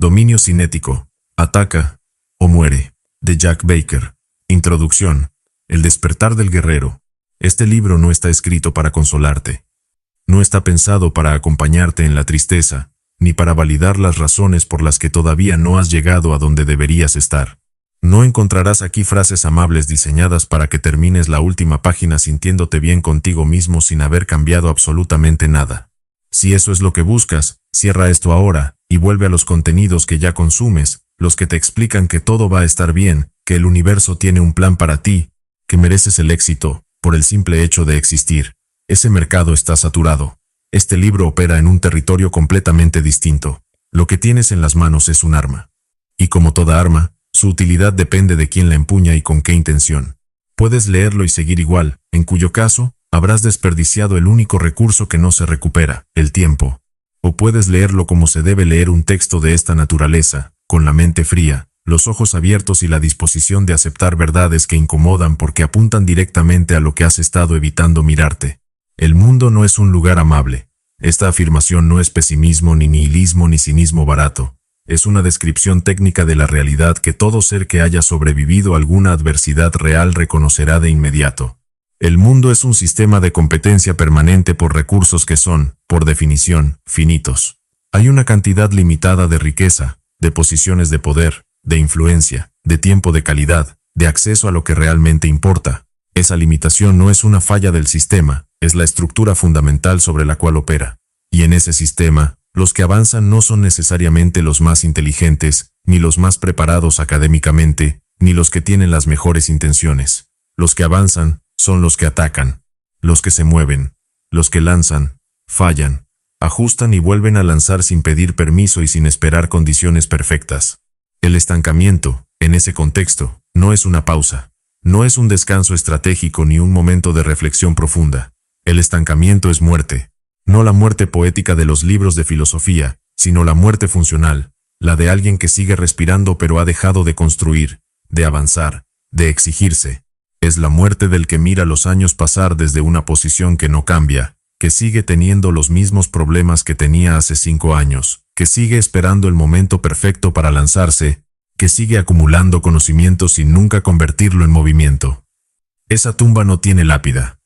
Dominio cinético. Ataca o muere. De Jack Baker. Introducción. El despertar del guerrero. Este libro no está escrito para consolarte. No está pensado para acompañarte en la tristeza, ni para validar las razones por las que todavía no has llegado a donde deberías estar. No encontrarás aquí frases amables diseñadas para que termines la última página sintiéndote bien contigo mismo sin haber cambiado absolutamente nada. Si eso es lo que buscas, cierra esto ahora y vuelve a los contenidos que ya consumes, los que te explican que todo va a estar bien, que el universo tiene un plan para ti, que mereces el éxito, por el simple hecho de existir. Ese mercado está saturado. Este libro opera en un territorio completamente distinto. Lo que tienes en las manos es un arma. Y como toda arma, su utilidad depende de quién la empuña y con qué intención. Puedes leerlo y seguir igual, en cuyo caso, habrás desperdiciado el único recurso que no se recupera, el tiempo. O puedes leerlo como se debe leer un texto de esta naturaleza, con la mente fría, los ojos abiertos y la disposición de aceptar verdades que incomodan porque apuntan directamente a lo que has estado evitando mirarte. El mundo no es un lugar amable. Esta afirmación no es pesimismo, ni nihilismo, ni cinismo barato. Es una descripción técnica de la realidad que todo ser que haya sobrevivido a alguna adversidad real reconocerá de inmediato. El mundo es un sistema de competencia permanente por recursos que son, por definición, finitos. Hay una cantidad limitada de riqueza, de posiciones de poder, de influencia, de tiempo de calidad, de acceso a lo que realmente importa. Esa limitación no es una falla del sistema, es la estructura fundamental sobre la cual opera. Y en ese sistema, los que avanzan no son necesariamente los más inteligentes, ni los más preparados académicamente, ni los que tienen las mejores intenciones. Los que avanzan son los que atacan, los que se mueven, los que lanzan, fallan, ajustan y vuelven a lanzar sin pedir permiso y sin esperar condiciones perfectas. El estancamiento, en ese contexto, no es una pausa. No es un descanso estratégico ni un momento de reflexión profunda. El estancamiento es muerte. No la muerte poética de los libros de filosofía, sino la muerte funcional, la de alguien que sigue respirando pero ha dejado de construir, de avanzar, de exigirse. Es la muerte del que mira los años pasar desde una posición que no cambia, que sigue teniendo los mismos problemas que tenía hace 5 años, que sigue esperando el momento perfecto para lanzarse, que sigue acumulando conocimiento sin nunca convertirlo en movimiento. Esa tumba no tiene lápida.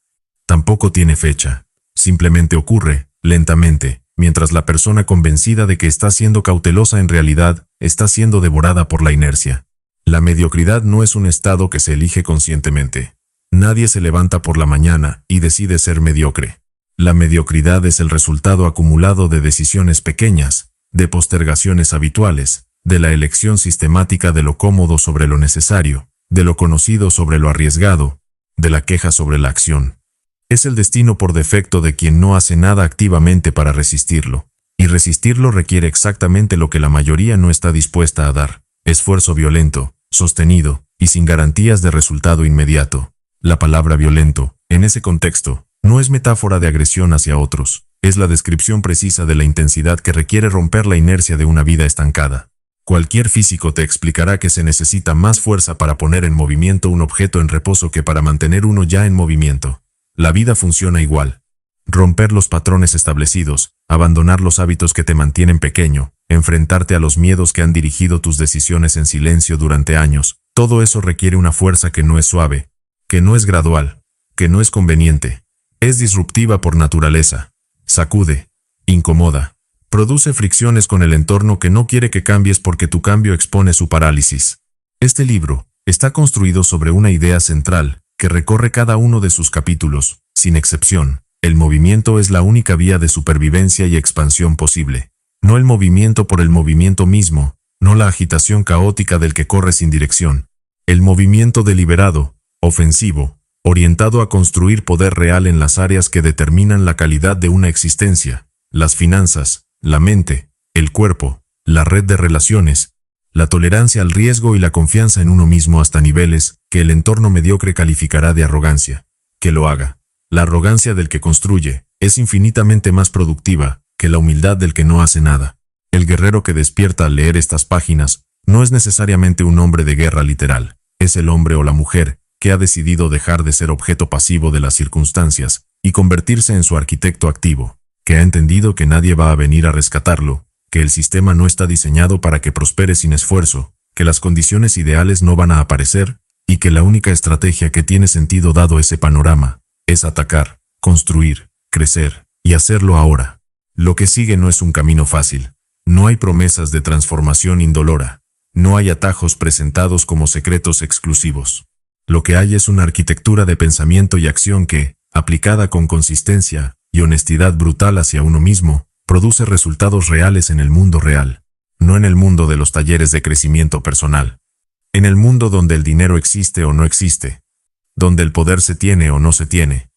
Tampoco tiene fecha. Simplemente ocurre, lentamente, mientras la persona convencida de que está siendo cautelosa en realidad, está siendo devorada por la inercia. La mediocridad no es un estado que se elige conscientemente. Nadie se levanta por la mañana y decide ser mediocre. La mediocridad es el resultado acumulado de decisiones pequeñas, de postergaciones habituales, de la elección sistemática de lo cómodo sobre lo necesario, de lo conocido sobre lo arriesgado, de la queja sobre la acción. Es el destino por defecto de quien no hace nada activamente para resistirlo, y resistirlo requiere exactamente lo que la mayoría no está dispuesta a dar: esfuerzo violento, sostenido, y sin garantías de resultado inmediato. La palabra violento, en ese contexto, no es metáfora de agresión hacia otros, es la descripción precisa de la intensidad que requiere romper la inercia de una vida estancada. Cualquier físico te explicará que se necesita más fuerza para poner en movimiento un objeto en reposo que para mantener uno ya en movimiento. La vida funciona igual. Romper los patrones establecidos, abandonar los hábitos que te mantienen pequeño, enfrentarte a los miedos que han dirigido tus decisiones en silencio durante años, todo eso requiere una fuerza que no es suave, que no es gradual, que no es conveniente. Es disruptiva por naturaleza. Sacude, incomoda. Produce fricciones con el entorno que no quiere que cambies porque tu cambio expone su parálisis. Este libro está construido sobre una idea central que recorre cada uno de sus capítulos, sin excepción. El movimiento es la única vía de supervivencia y expansión posible. No el movimiento por el movimiento mismo, no la agitación caótica del que corre sin dirección. El movimiento deliberado, ofensivo, orientado a construir poder real en las áreas que determinan la calidad de una existencia, las finanzas, la mente, el cuerpo, la red de relaciones, la tolerancia al riesgo y la confianza en uno mismo hasta niveles que el entorno mediocre calificará de arrogancia. Que lo haga. La arrogancia del que construye es infinitamente más productiva que la humildad del que no hace nada. El guerrero que despierta al leer estas páginas no es necesariamente un hombre de guerra literal, es el hombre o la mujer que ha decidido dejar de ser objeto pasivo de las circunstancias y convertirse en su arquitecto activo, que ha entendido que nadie va a venir a rescatarlo, que el sistema no está diseñado para que prospere sin esfuerzo, que las condiciones ideales no van a aparecer, y que la única estrategia que tiene sentido dado ese panorama, es atacar, construir, crecer, y hacerlo ahora. Lo que sigue no es un camino fácil. No hay promesas de transformación indolora. No hay atajos presentados como secretos exclusivos. Lo que hay es una arquitectura de pensamiento y acción que, aplicada con consistencia y honestidad brutal hacia uno mismo, produce resultados reales en el mundo real, no en el mundo de los talleres de crecimiento personal. En el mundo donde el dinero existe o no existe, donde el poder se tiene o no se tiene,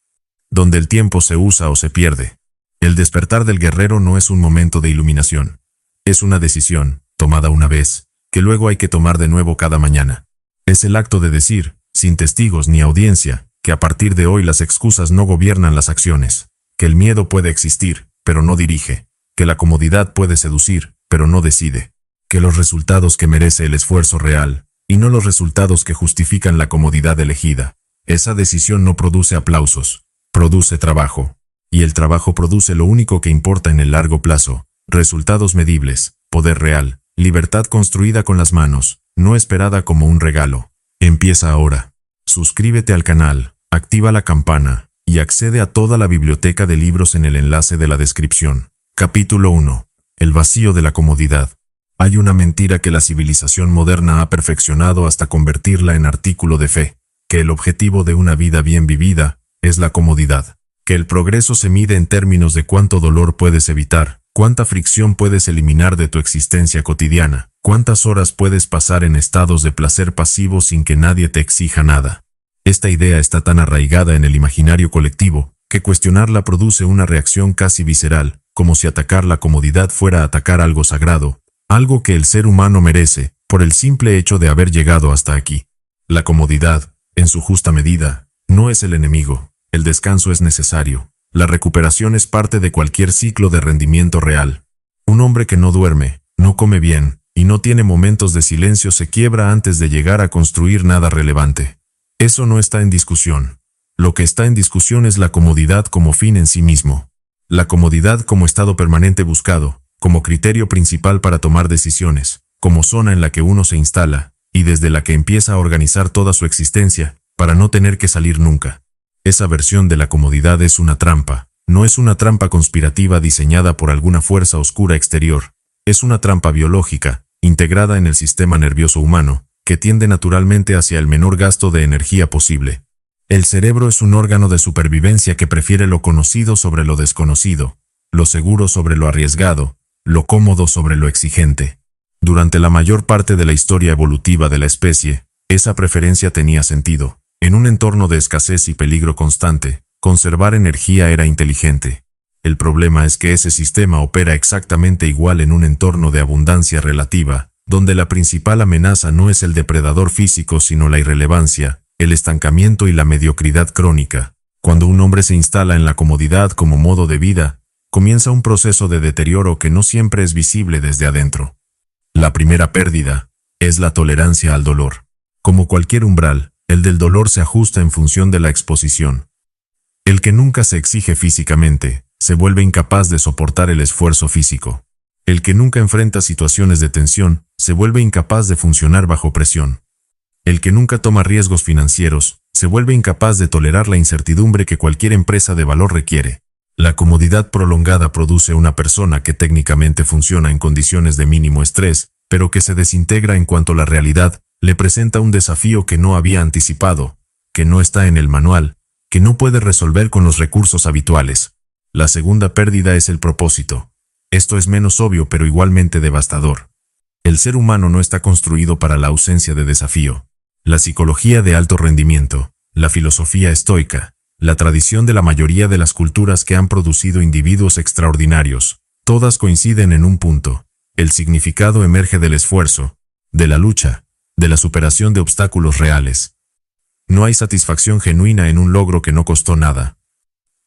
donde el tiempo se usa o se pierde. El despertar del guerrero no es un momento de iluminación. Es una decisión, tomada una vez, que luego hay que tomar de nuevo cada mañana. Es el acto de decir, sin testigos ni audiencia, que a partir de hoy las excusas no gobiernan las acciones, que el miedo puede existir, pero no dirige, que la comodidad puede seducir, pero no decide, que los resultados que merece el esfuerzo real, y no los resultados que justifican la comodidad elegida. Esa decisión no produce aplausos, produce trabajo, y el trabajo produce lo único que importa en el largo plazo, resultados medibles, poder real, libertad construida con las manos, no esperada como un regalo. Empieza ahora. Suscríbete al canal, activa la campana, y accede a toda la biblioteca de libros en el enlace de la descripción. Capítulo 1. El vacío de la comodidad. Hay una mentira que la civilización moderna ha perfeccionado hasta convertirla en artículo de fe, que el objetivo de una vida bien vivida es la comodidad, que el progreso se mide en términos de cuánto dolor puedes evitar, cuánta fricción puedes eliminar de tu existencia cotidiana, cuántas horas puedes pasar en estados de placer pasivo sin que nadie te exija nada. Esta idea está tan arraigada en el imaginario colectivo, que cuestionarla produce una reacción casi visceral, como si atacar la comodidad fuera atacar algo sagrado, algo que el ser humano merece, por el simple hecho de haber llegado hasta aquí. La comodidad, en su justa medida, no es el enemigo, el descanso es necesario, la recuperación es parte de cualquier ciclo de rendimiento real. Un hombre que no duerme, no come bien, y no tiene momentos de silencio se quiebra antes de llegar a construir nada relevante. Eso no está en discusión. Lo que está en discusión es la comodidad como fin en sí mismo. La comodidad como estado permanente buscado, como criterio principal para tomar decisiones, como zona en la que uno se instala, y desde la que empieza a organizar toda su existencia, para no tener que salir nunca. Esa versión de la comodidad es una trampa, no es una trampa conspirativa diseñada por alguna fuerza oscura exterior, es una trampa biológica, integrada en el sistema nervioso humano, que tiende naturalmente hacia el menor gasto de energía posible. El cerebro es un órgano de supervivencia que prefiere lo conocido sobre lo desconocido, lo seguro sobre lo arriesgado, lo cómodo sobre lo exigente. Durante la mayor parte de la historia evolutiva de la especie, esa preferencia tenía sentido. En un entorno de escasez y peligro constante, conservar energía era inteligente. El problema es que ese sistema opera exactamente igual en un entorno de abundancia relativa, donde la principal amenaza no es el depredador físico sino la irrelevancia, el estancamiento y la mediocridad crónica. Cuando un hombre se instala en la comodidad como modo de vida, comienza un proceso de deterioro que no siempre es visible desde adentro. La primera pérdida es la tolerancia al dolor. Como cualquier umbral, el del dolor se ajusta en función de la exposición. El que nunca se exige físicamente, se vuelve incapaz de soportar el esfuerzo físico. El que nunca enfrenta situaciones de tensión, se vuelve incapaz de funcionar bajo presión. El que nunca toma riesgos financieros, se vuelve incapaz de tolerar la incertidumbre que cualquier empresa de valor requiere. La comodidad prolongada produce una persona que técnicamente funciona en condiciones de mínimo estrés, pero que se desintegra en cuanto la realidad le presenta un desafío que no había anticipado, que no está en el manual, que no puede resolver con los recursos habituales. La segunda pérdida es el propósito. Esto es menos obvio pero igualmente devastador. El ser humano no está construido para la ausencia de desafío. La psicología de alto rendimiento, la filosofía estoica, la tradición de la mayoría de las culturas que han producido individuos extraordinarios, todas coinciden en un punto. El significado emerge del esfuerzo, de la lucha, de la superación de obstáculos reales. No hay satisfacción genuina en un logro que no costó nada.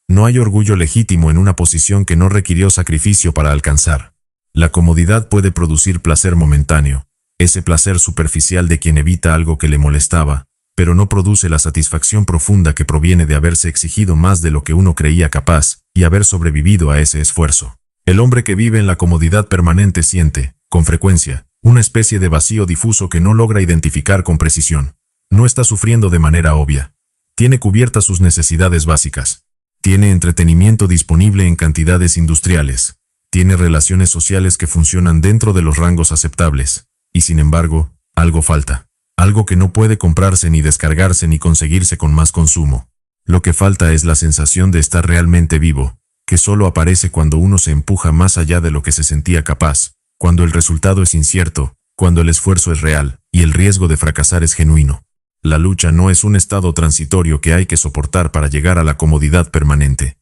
No hay orgullo legítimo en una posición que no requirió sacrificio para alcanzar. La comodidad puede producir placer momentáneo, ese placer superficial de quien evita algo que le molestaba, pero no produce la satisfacción profunda que proviene de haberse exigido más de lo que uno creía capaz y haber sobrevivido a ese esfuerzo. El hombre que vive en la comodidad permanente siente, con frecuencia, una especie de vacío difuso que no logra identificar con precisión. No está sufriendo de manera obvia. Tiene cubiertas sus necesidades básicas. Tiene entretenimiento disponible en cantidades industriales. Tiene relaciones sociales que funcionan dentro de los rangos aceptables. Y sin embargo, algo falta. Algo que no puede comprarse ni descargarse ni conseguirse con más consumo. Lo que falta es la sensación de estar realmente vivo, que solo aparece cuando uno se empuja más allá de lo que se sentía capaz, cuando el resultado es incierto, cuando el esfuerzo es real y el riesgo de fracasar es genuino. La lucha no es un estado transitorio que hay que soportar para llegar a la comodidad permanente.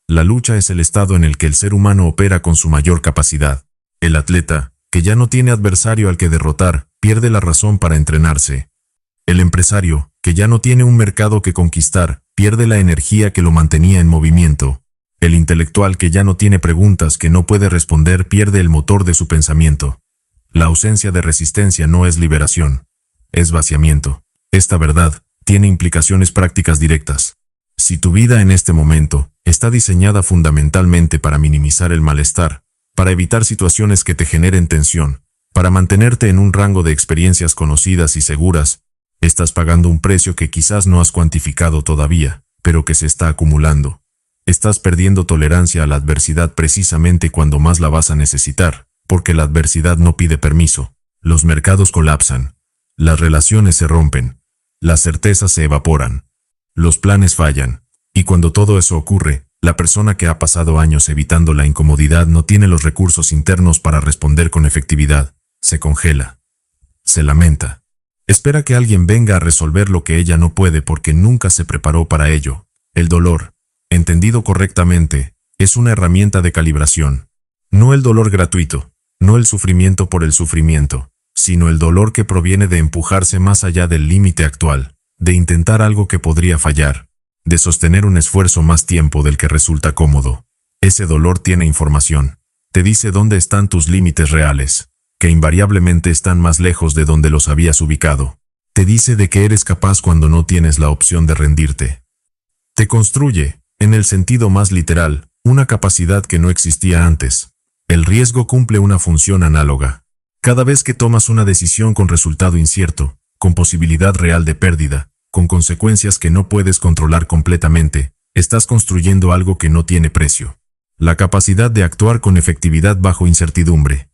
La lucha es el estado en el que el ser humano opera con su mayor capacidad. El atleta, que ya no tiene adversario al que derrotar, pierde la razón para entrenarse. El empresario, que ya no tiene un mercado que conquistar, pierde la energía que lo mantenía en movimiento. El intelectual que ya no tiene preguntas que no puede responder pierde el motor de su pensamiento. La ausencia de resistencia no es liberación, es vaciamiento. Esta verdad tiene implicaciones prácticas directas. Si tu vida en este momento está diseñada fundamentalmente para minimizar el malestar, para evitar situaciones que te generen tensión, para mantenerte en un rango de experiencias conocidas y seguras, estás pagando un precio que quizás no has cuantificado todavía, pero que se está acumulando. Estás perdiendo tolerancia a la adversidad precisamente cuando más la vas a necesitar, porque la adversidad no pide permiso. Los mercados colapsan. Las relaciones se rompen. Las certezas se evaporan. Los planes fallan. Y cuando todo eso ocurre, la persona que ha pasado años evitando la incomodidad no tiene los recursos internos para responder con efectividad. Se congela. Se lamenta. Espera que alguien venga a resolver lo que ella no puede porque nunca se preparó para ello. El dolor, entendido correctamente, es una herramienta de calibración. No el dolor gratuito, no el sufrimiento por el sufrimiento, sino el dolor que proviene de empujarse más allá del límite actual, de intentar algo que podría fallar, de sostener un esfuerzo más tiempo del que resulta cómodo. Ese dolor tiene información. Te dice dónde están tus límites reales, que invariablemente están más lejos de donde los habías ubicado. Te dice de que eres capaz cuando no tienes la opción de rendirte. Te construye, en el sentido más literal, una capacidad que no existía antes. El riesgo cumple una función análoga. Cada vez que tomas una decisión con resultado incierto, con posibilidad real de pérdida, con consecuencias que no puedes controlar completamente, estás construyendo algo que no tiene precio. La capacidad de actuar con efectividad bajo incertidumbre.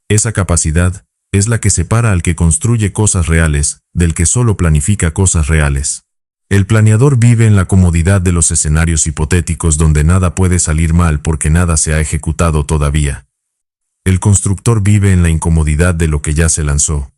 Esa capacidad es la que separa al que construye cosas reales del que solo planifica cosas reales. El planeador vive en la comodidad de los escenarios hipotéticos donde nada puede salir mal porque nada se ha ejecutado todavía. El constructor vive en la incomodidad de lo que ya se lanzó,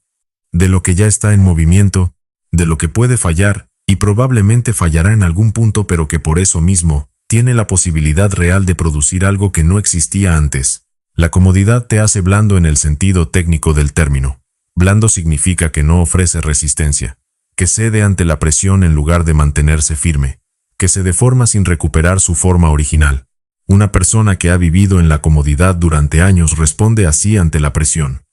de lo que ya está en movimiento, de lo que puede fallar y probablemente fallará en algún punto, pero que por eso mismo tiene la posibilidad real de producir algo que no existía antes. La comodidad te hace blando en el sentido técnico del término. Blando significa que no ofrece resistencia, que cede ante la presión en lugar de mantenerse firme, que se deforma sin recuperar su forma original. Una persona que ha vivido en la comodidad durante años responde así ante la presión.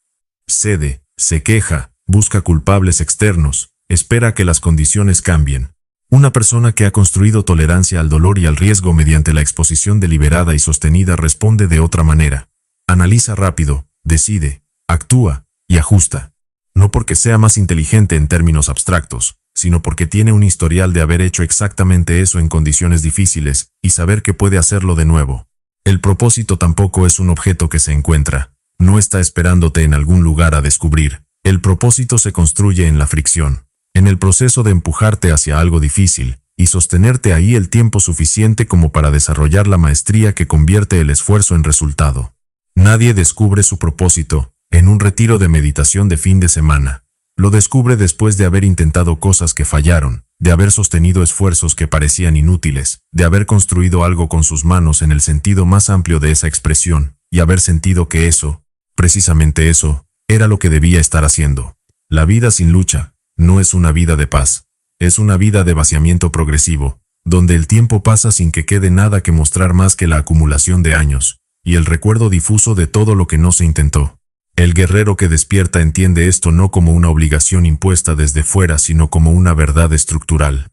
Cede, se queja, busca culpables externos, espera que las condiciones cambien. Una persona que ha construido tolerancia al dolor y al riesgo mediante la exposición deliberada y sostenida responde de otra manera. Analiza rápido, decide, actúa y ajusta. No porque sea más inteligente en términos abstractos, sino porque tiene un historial de haber hecho exactamente eso en condiciones difíciles y saber que puede hacerlo de nuevo. El propósito tampoco es un objeto que se encuentra, no está esperándote en algún lugar a descubrir. El propósito se construye en la fricción, en el proceso de empujarte hacia algo difícil y sostenerte ahí el tiempo suficiente como para desarrollar la maestría que convierte el esfuerzo en resultado. Nadie descubre su propósito en un retiro de meditación de fin de semana. Lo descubre después de haber intentado cosas que fallaron, de haber sostenido esfuerzos que parecían inútiles, de haber construido algo con sus manos en el sentido más amplio de esa expresión, y haber sentido que eso, precisamente eso, era lo que debía estar haciendo. La vida sin lucha no es una vida de paz, es una vida de vaciamiento progresivo, donde el tiempo pasa sin que quede nada que mostrar más que la acumulación de años, y el recuerdo difuso de todo lo que no se intentó. El guerrero que despierta entiende esto no como una obligación impuesta desde fuera, sino como una verdad estructural.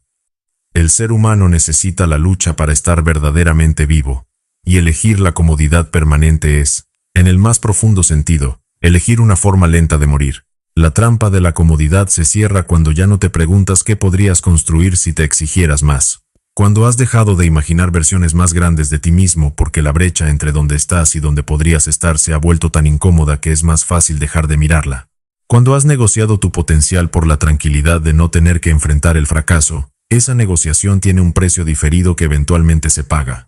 El ser humano necesita la lucha para estar verdaderamente vivo, y elegir la comodidad permanente es, en el más profundo sentido, elegir una forma lenta de morir. La trampa de la comodidad se cierra cuando ya no te preguntas qué podrías construir si te exigieras más. Cuando has dejado de imaginar versiones más grandes de ti mismo porque la brecha entre donde estás y donde podrías estar se ha vuelto tan incómoda que es más fácil dejar de mirarla. Cuando has negociado tu potencial por la tranquilidad de no tener que enfrentar el fracaso, esa negociación tiene un precio diferido que eventualmente se paga.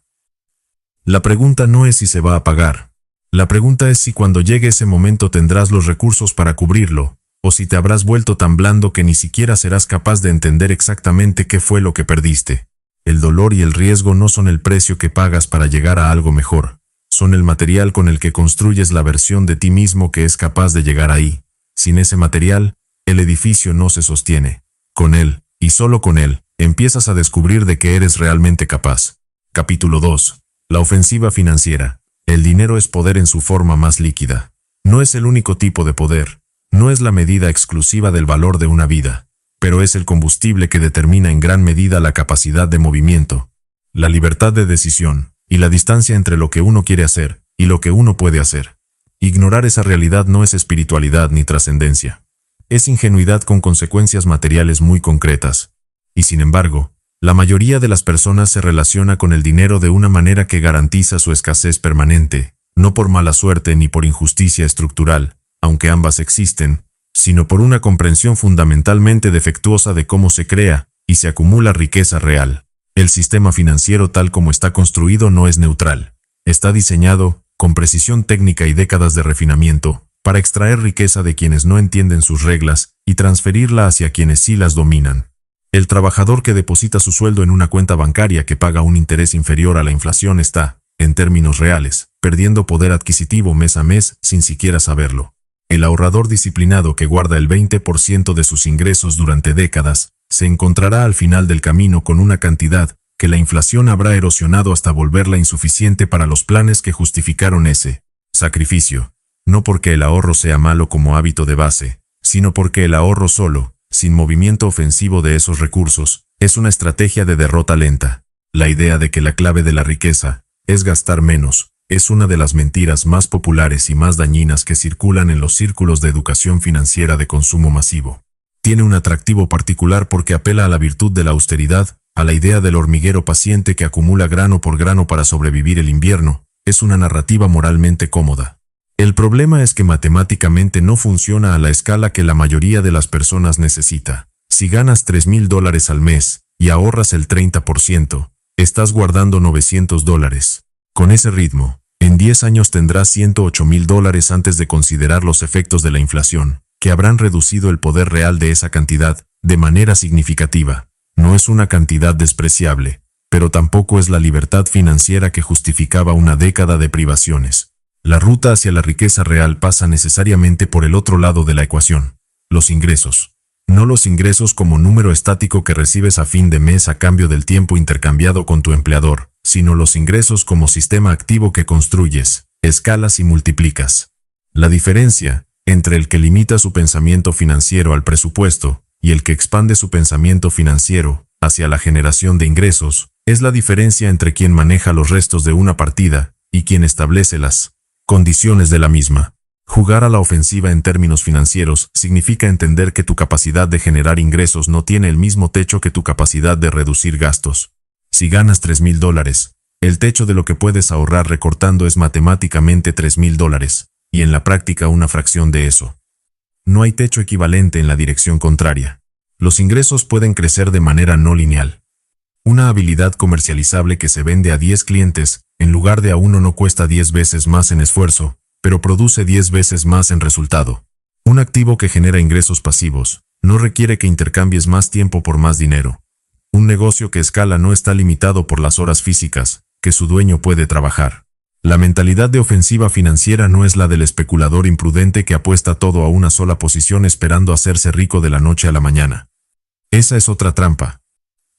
La pregunta no es si se va a pagar. La pregunta es si cuando llegue ese momento tendrás los recursos para cubrirlo, o si te habrás vuelto tan blando que ni siquiera serás capaz de entender exactamente qué fue lo que perdiste. El dolor y el riesgo no son el precio que pagas para llegar a algo mejor, son el material con el que construyes la versión de ti mismo que es capaz de llegar ahí. Sin ese material, el edificio no se sostiene. Con él, y solo con él, empiezas a descubrir de qué eres realmente capaz. Capítulo 2. La ofensiva financiera. El dinero es poder en su forma más líquida. No es el único tipo de poder, no es la medida exclusiva del valor de una vida, pero es el combustible que determina en gran medida la capacidad de movimiento, la libertad de decisión, y la distancia entre lo que uno quiere hacer y lo que uno puede hacer. Ignorar esa realidad no es espiritualidad ni trascendencia. Es ingenuidad con consecuencias materiales muy concretas. Y sin embargo, la mayoría de las personas se relaciona con el dinero de una manera que garantiza su escasez permanente, no por mala suerte ni por injusticia estructural, aunque ambas existen, sino por una comprensión fundamentalmente defectuosa de cómo se crea y se acumula riqueza real. El sistema financiero tal como está construido no es neutral. Está diseñado, con precisión técnica y décadas de refinamiento, para extraer riqueza de quienes no entienden sus reglas y transferirla hacia quienes sí las dominan. El trabajador que deposita su sueldo en una cuenta bancaria que paga un interés inferior a la inflación está, en términos reales, perdiendo poder adquisitivo mes a mes sin siquiera saberlo. El ahorrador disciplinado que guarda el 20% de sus ingresos durante décadas, se encontrará al final del camino con una cantidad que la inflación habrá erosionado hasta volverla insuficiente para los planes que justificaron ese sacrificio. No porque el ahorro sea malo como hábito de base, sino porque el ahorro solo, sin movimiento ofensivo de esos recursos, es una estrategia de derrota lenta. La idea de que la clave de la riqueza es gastar menos, es una de las mentiras más populares y más dañinas que circulan en los círculos de educación financiera de consumo masivo. Tiene un atractivo particular porque apela a la virtud de la austeridad, a la idea del hormiguero paciente que acumula grano por grano para sobrevivir el invierno. Es una narrativa moralmente cómoda. El problema es que matemáticamente no funciona a la escala que la mayoría de las personas necesita. Si ganas $3,000 al mes y ahorras el 30%, estás guardando $900. Con ese ritmo, en 10 años tendrás $108,000 antes de considerar los efectos de la inflación, que habrán reducido el poder real de esa cantidad de manera significativa. No es una cantidad despreciable, pero tampoco es la libertad financiera que justificaba una década de privaciones. La ruta hacia la riqueza real pasa necesariamente por el otro lado de la ecuación, los ingresos. No los ingresos como número estático que recibes a fin de mes a cambio del tiempo intercambiado con tu empleador, sino los ingresos como sistema activo que construyes, escalas y multiplicas. La diferencia entre el que limita su pensamiento financiero al presupuesto y el que expande su pensamiento financiero hacia la generación de ingresos, es la diferencia entre quien maneja los restos de una partida y quien establece las condiciones de la misma. Jugar a la ofensiva en términos financieros significa entender que tu capacidad de generar ingresos no tiene el mismo techo que tu capacidad de reducir gastos. Si ganas $3,000, el techo de lo que puedes ahorrar recortando es matemáticamente $3,000, y en la práctica una fracción de eso. No hay techo equivalente en la dirección contraria. Los ingresos pueden crecer de manera no lineal. Una habilidad comercializable que se vende a 10 clientes, en lugar de a uno no cuesta 10 veces más en esfuerzo, pero produce 10 veces más en resultado. Un activo que genera ingresos pasivos, no requiere que intercambies más tiempo por más dinero. Un negocio que escala no está limitado por las horas físicas que su dueño puede trabajar. La mentalidad de ofensiva financiera no es la del especulador imprudente que apuesta todo a una sola posición esperando hacerse rico de la noche a la mañana. Esa es otra trampa.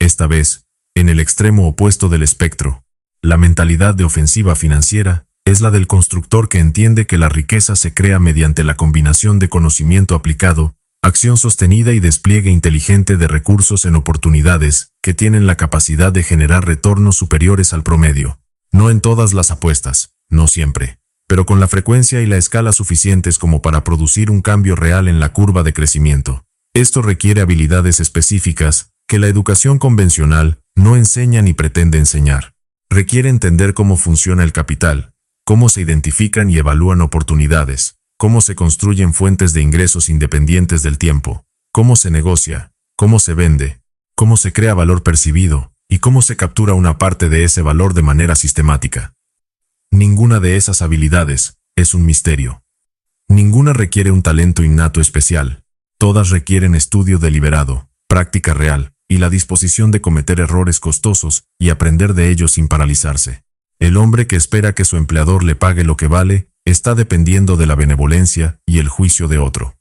Esta vez, en el extremo opuesto del espectro. La mentalidad de ofensiva financiera es la del constructor que entiende que la riqueza se crea mediante la combinación de conocimiento aplicado, acción sostenida y despliegue inteligente de recursos en oportunidades que tienen la capacidad de generar retornos superiores al promedio. No en todas las apuestas, no siempre, pero con la frecuencia y la escala suficientes como para producir un cambio real en la curva de crecimiento. Esto requiere habilidades específicas que la educación convencional no enseña ni pretende enseñar. Requiere entender cómo funciona el capital, cómo se identifican y evalúan oportunidades, cómo se construyen fuentes de ingresos independientes del tiempo, cómo se negocia, cómo se vende, cómo se crea valor percibido y cómo se captura una parte de ese valor de manera sistemática. Ninguna de esas habilidades es un misterio. Ninguna requiere un talento innato especial. Todas requieren estudio deliberado, práctica real y la disposición de cometer errores costosos y aprender de ellos sin paralizarse. El hombre que espera que su empleador le pague lo que vale está dependiendo de la benevolencia y el juicio de otro.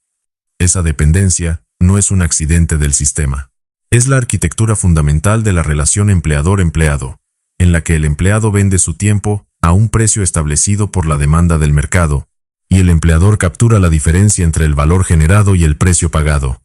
Esa dependencia no es un accidente del sistema. Es la arquitectura fundamental de la relación empleador-empleado, en la que el empleado vende su tiempo a un precio establecido por la demanda del mercado, y el empleador captura la diferencia entre el valor generado y el precio pagado.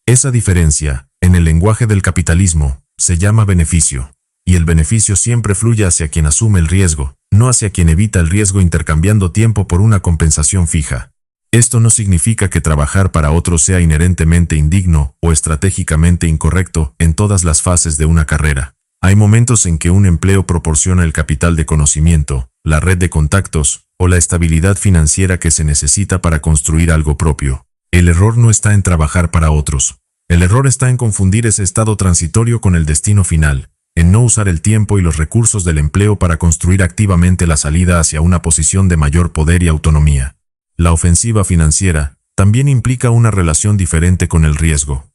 Esa diferencia, en el lenguaje del capitalismo, se llama beneficio, y el beneficio siempre fluye hacia quien asume el riesgo, no hacia quien evita el riesgo intercambiando tiempo por una compensación fija. Esto no significa que trabajar para otros sea inherentemente indigno o estratégicamente incorrecto en todas las fases de una carrera. Hay momentos en que un empleo proporciona el capital de conocimiento, la red de contactos o la estabilidad financiera que se necesita para construir algo propio. El error no está en trabajar para otros. El error está en confundir ese estado transitorio con el destino final, en no usar el tiempo y los recursos del empleo para construir activamente la salida hacia una posición de mayor poder y autonomía. La ofensiva financiera también implica una relación diferente con el riesgo.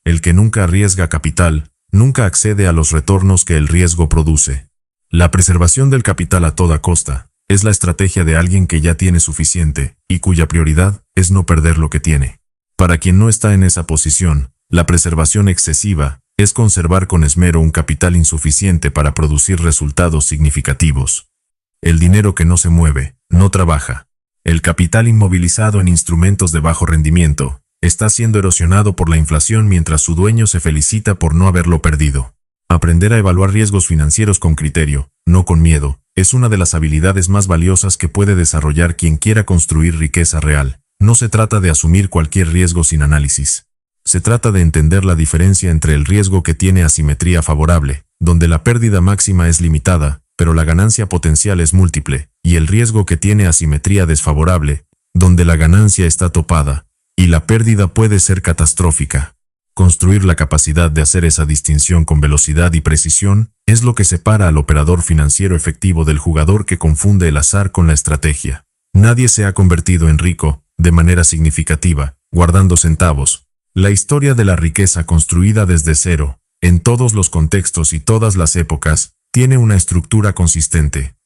El que nunca arriesga capital, nunca accede a los retornos que el riesgo produce. La preservación del capital a toda costa es la estrategia de alguien que ya tiene suficiente y cuya prioridad es no perder lo que tiene. Para quien no está en esa posición, la preservación excesiva es conservar con esmero un capital insuficiente para producir resultados significativos. El dinero que no se mueve, no trabaja. El capital inmovilizado en instrumentos de bajo rendimiento está siendo erosionado por la inflación mientras su dueño se felicita por no haberlo perdido. Aprender a evaluar riesgos financieros con criterio, no con miedo, es una de las habilidades más valiosas que puede desarrollar quien quiera construir riqueza real. No se trata de asumir cualquier riesgo sin análisis. Se trata de entender la diferencia entre el riesgo que tiene asimetría favorable, donde la pérdida máxima es limitada, pero la ganancia potencial es múltiple, y el riesgo que tiene asimetría desfavorable, donde la ganancia está topada, y la pérdida puede ser catastrófica. Construir la capacidad de hacer esa distinción con velocidad y precisión es lo que separa al operador financiero efectivo del jugador que confunde el azar con la estrategia. Nadie se ha convertido en rico, de manera significativa, guardando centavos. La historia de la riqueza construida desde cero, en todos los contextos y todas las épocas, tiene una estructura consistente.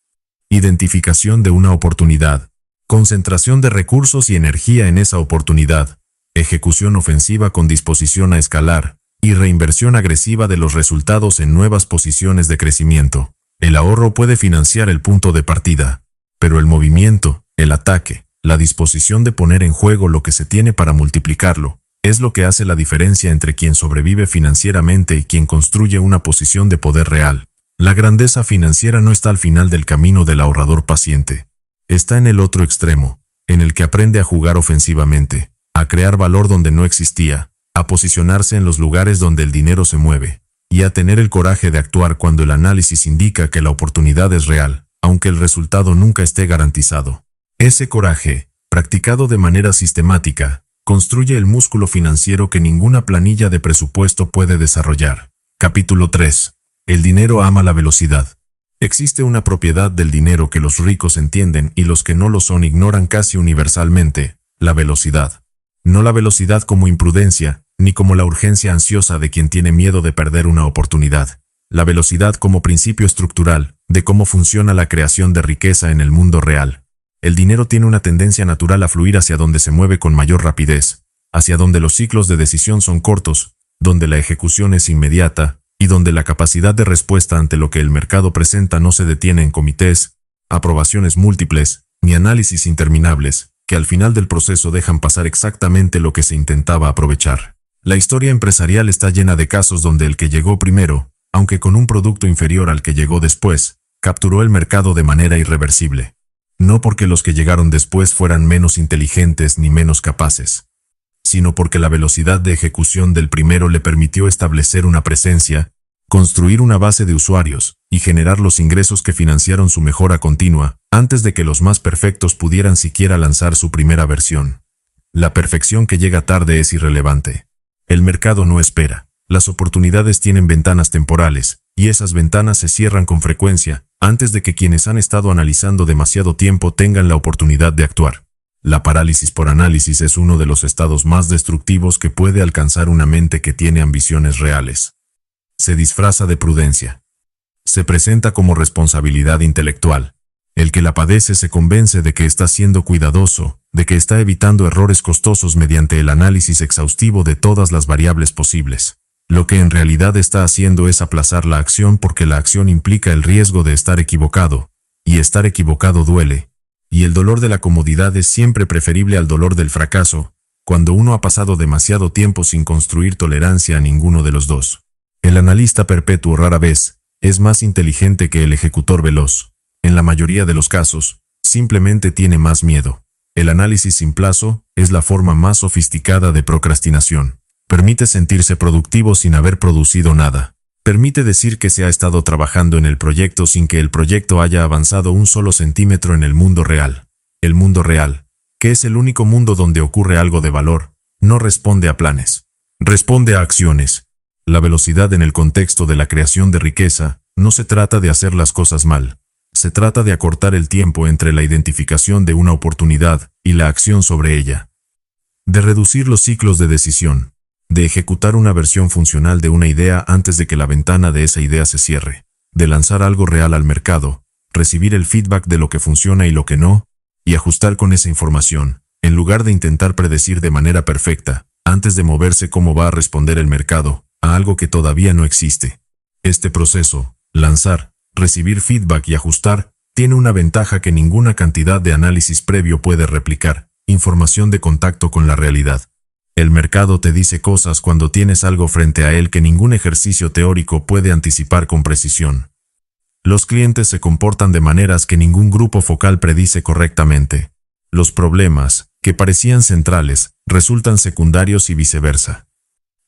Identificación de una oportunidad, concentración de recursos y energía en esa oportunidad, ejecución ofensiva con disposición a escalar, y reinversión agresiva de los resultados en nuevas posiciones de crecimiento. El ahorro puede financiar el punto de partida, pero el movimiento, el ataque, la disposición de poner en juego lo que se tiene para multiplicarlo, es lo que hace la diferencia entre quien sobrevive financieramente y quien construye una posición de poder real. La grandeza financiera no está al final del camino del ahorrador paciente. Está en el otro extremo, en el que aprende a jugar ofensivamente, a crear valor donde no existía, a posicionarse en los lugares donde el dinero se mueve, y a tener el coraje de actuar cuando el análisis indica que la oportunidad es real, aunque el resultado nunca esté garantizado. Ese coraje, practicado de manera sistemática, construye el músculo financiero que ninguna planilla de presupuesto puede desarrollar. Capítulo 3. El dinero ama la velocidad. Existe una propiedad del dinero que los ricos entienden y los que no lo son ignoran casi universalmente: la velocidad. No la velocidad como imprudencia, ni como la urgencia ansiosa de quien tiene miedo de perder una oportunidad. La velocidad como principio estructural de cómo funciona la creación de riqueza en el mundo real. El dinero tiene una tendencia natural a fluir hacia donde se mueve con mayor rapidez, hacia donde los ciclos de decisión son cortos, donde la ejecución es inmediata, y donde la capacidad de respuesta ante lo que el mercado presenta no se detiene en comités, aprobaciones múltiples, ni análisis interminables, que al final del proceso dejan pasar exactamente lo que se intentaba aprovechar. La historia empresarial está llena de casos donde el que llegó primero, aunque con un producto inferior al que llegó después, Capturó el mercado de manera irreversible. No porque los que llegaron después fueran menos inteligentes ni menos capaces, sino porque la velocidad de ejecución del primero le permitió establecer una presencia, construir una base de usuarios y generar los ingresos que financiaron su mejora continua antes de que los más perfectos pudieran siquiera lanzar su primera versión. La perfección que llega tarde es irrelevante. El mercado no espera. Las oportunidades tienen ventanas temporales, y esas ventanas se cierran con frecuencia antes de que quienes han estado analizando demasiado tiempo tengan la oportunidad de actuar. La parálisis por análisis es uno de los estados más destructivos que puede alcanzar una mente que tiene ambiciones reales. Se disfraza de prudencia. Se presenta como responsabilidad intelectual. El que la padece se convence de que está siendo cuidadoso, de que está evitando errores costosos mediante el análisis exhaustivo de todas las variables posibles. Lo que en realidad está haciendo es aplazar la acción porque la acción implica el riesgo de estar equivocado, y estar equivocado duele. Y el dolor de la comodidad es siempre preferible al dolor del fracaso, cuando uno ha pasado demasiado tiempo sin construir tolerancia a ninguno de los dos. El analista perpetuo rara vez es más inteligente que el ejecutor veloz. En la mayoría de los casos, simplemente tiene más miedo. El análisis sin plazo es la forma más sofisticada de procrastinación. Permite sentirse productivo sin haber producido nada. Permite decir que se ha estado trabajando en el proyecto sin que el proyecto haya avanzado un solo centímetro en el mundo real. El mundo real, que es el único mundo donde ocurre algo de valor, no responde a planes. Responde a acciones. La velocidad en el contexto de la creación de riqueza no se trata de hacer las cosas mal. Se trata de acortar el tiempo entre la identificación de una oportunidad y la acción sobre ella. De reducir los ciclos de decisión. De ejecutar una versión funcional de una idea antes de que la ventana de esa idea se cierre. De lanzar algo real al mercado, recibir el feedback de lo que funciona y lo que no, y ajustar con esa información, en lugar de intentar predecir de manera perfecta, antes de moverse cómo va a responder el mercado, a algo que todavía no existe. Este proceso, lanzar, recibir feedback y ajustar, tiene una ventaja que ninguna cantidad de análisis previo puede replicar: información de contacto con la realidad. El mercado te dice cosas cuando tienes algo frente a él que ningún ejercicio teórico puede anticipar con precisión. Los clientes se comportan de maneras que ningún grupo focal predice correctamente. Los problemas, que parecían centrales, resultan secundarios y viceversa.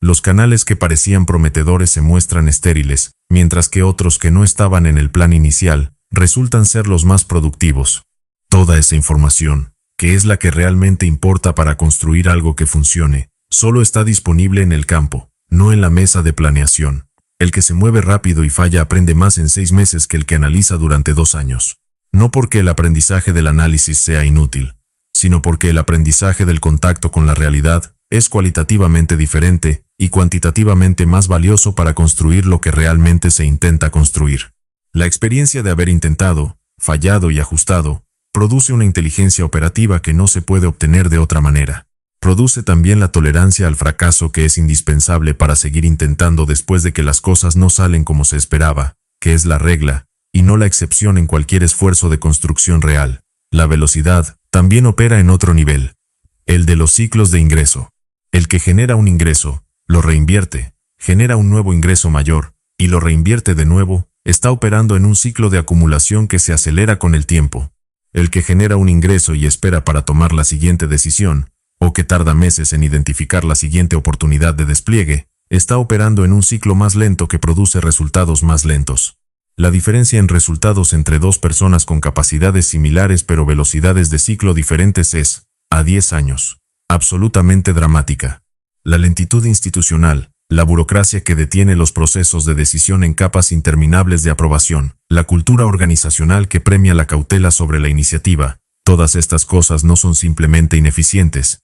Los canales que parecían prometedores se muestran estériles, mientras que otros que no estaban en el plan inicial, resultan ser los más productivos. Toda esa información, que es la que realmente importa para construir algo que funcione, solo está disponible en el campo, no en la mesa de planeación. El que se mueve rápido y falla aprende más en 6 meses que el que analiza durante 2 años. No porque el aprendizaje del análisis sea inútil, sino porque el aprendizaje del contacto con la realidad es cualitativamente diferente y cuantitativamente más valioso para construir lo que realmente se intenta construir. La experiencia de haber intentado, fallado y ajustado, produce una inteligencia operativa que no se puede obtener de otra manera. Produce también la tolerancia al fracaso que es indispensable para seguir intentando después de que las cosas no salen como se esperaba, que es la regla, y no la excepción en cualquier esfuerzo de construcción real. La velocidad también opera en otro nivel, el de los ciclos de ingreso. El que genera un ingreso, lo reinvierte, genera un nuevo ingreso mayor, y lo reinvierte de nuevo, está operando en un ciclo de acumulación que se acelera con el tiempo. El que genera un ingreso y espera para tomar la siguiente decisión, o que tarda meses en identificar la siguiente oportunidad de despliegue, está operando en un ciclo más lento que produce resultados más lentos. La diferencia en resultados entre dos personas con capacidades similares pero velocidades de ciclo diferentes es, a 10 años, absolutamente dramática. La lentitud institucional, la burocracia que detiene los procesos de decisión en capas interminables de aprobación, la cultura organizacional que premia la cautela sobre la iniciativa, todas estas cosas no son simplemente ineficientes.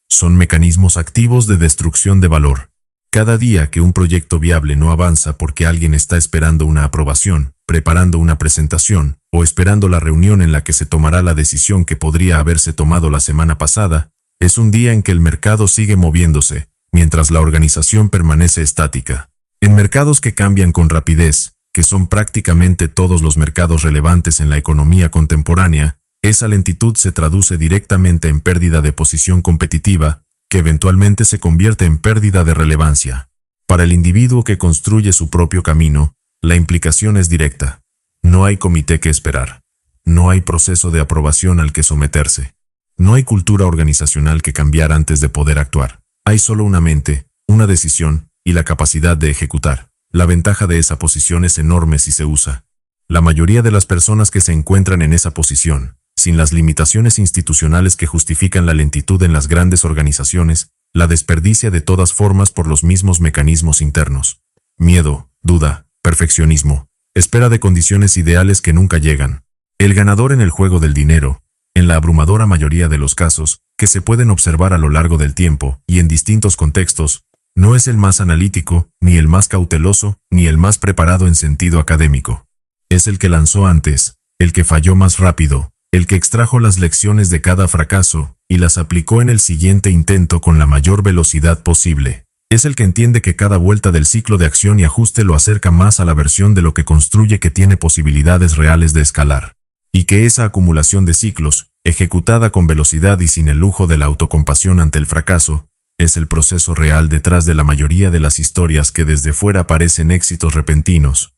Son mecanismos activos de destrucción de valor. Cada día que un proyecto viable no avanza porque alguien está esperando una aprobación, preparando una presentación, o esperando la reunión en la que se tomará la decisión que podría haberse tomado la semana pasada, es un día en que el mercado sigue moviéndose, mientras la organización permanece estática. En mercados que cambian con rapidez, que son prácticamente todos los mercados relevantes en la economía contemporánea, esa lentitud se traduce directamente en pérdida de posición competitiva, que eventualmente se convierte en pérdida de relevancia. Para el individuo que construye su propio camino, la implicación es directa. No hay comité que esperar. No hay proceso de aprobación al que someterse. No hay cultura organizacional que cambiar antes de poder actuar. Hay solo una mente, una decisión y la capacidad de ejecutar. La ventaja de esa posición es enorme si se usa. La mayoría de las personas que se encuentran en esa posición, sin las limitaciones institucionales que justifican la lentitud en las grandes organizaciones, la desperdicia de todas formas por los mismos mecanismos internos. Miedo, duda, perfeccionismo, espera de condiciones ideales que nunca llegan. El ganador en el juego del dinero, en la abrumadora mayoría de los casos, que se pueden observar a lo largo del tiempo y en distintos contextos, no es el más analítico, ni el más cauteloso, ni el más preparado en sentido académico. Es el que lanzó antes, el que falló más rápido, el que extrajo las lecciones de cada fracaso y las aplicó en el siguiente intento con la mayor velocidad posible. Es el que entiende que cada vuelta del ciclo de acción y ajuste lo acerca más a la versión de lo que construye que tiene posibilidades reales de escalar. Y que esa acumulación de ciclos, ejecutada con velocidad y sin el lujo de la autocompasión ante el fracaso, es el proceso real detrás de la mayoría de las historias que desde fuera parecen éxitos repentinos,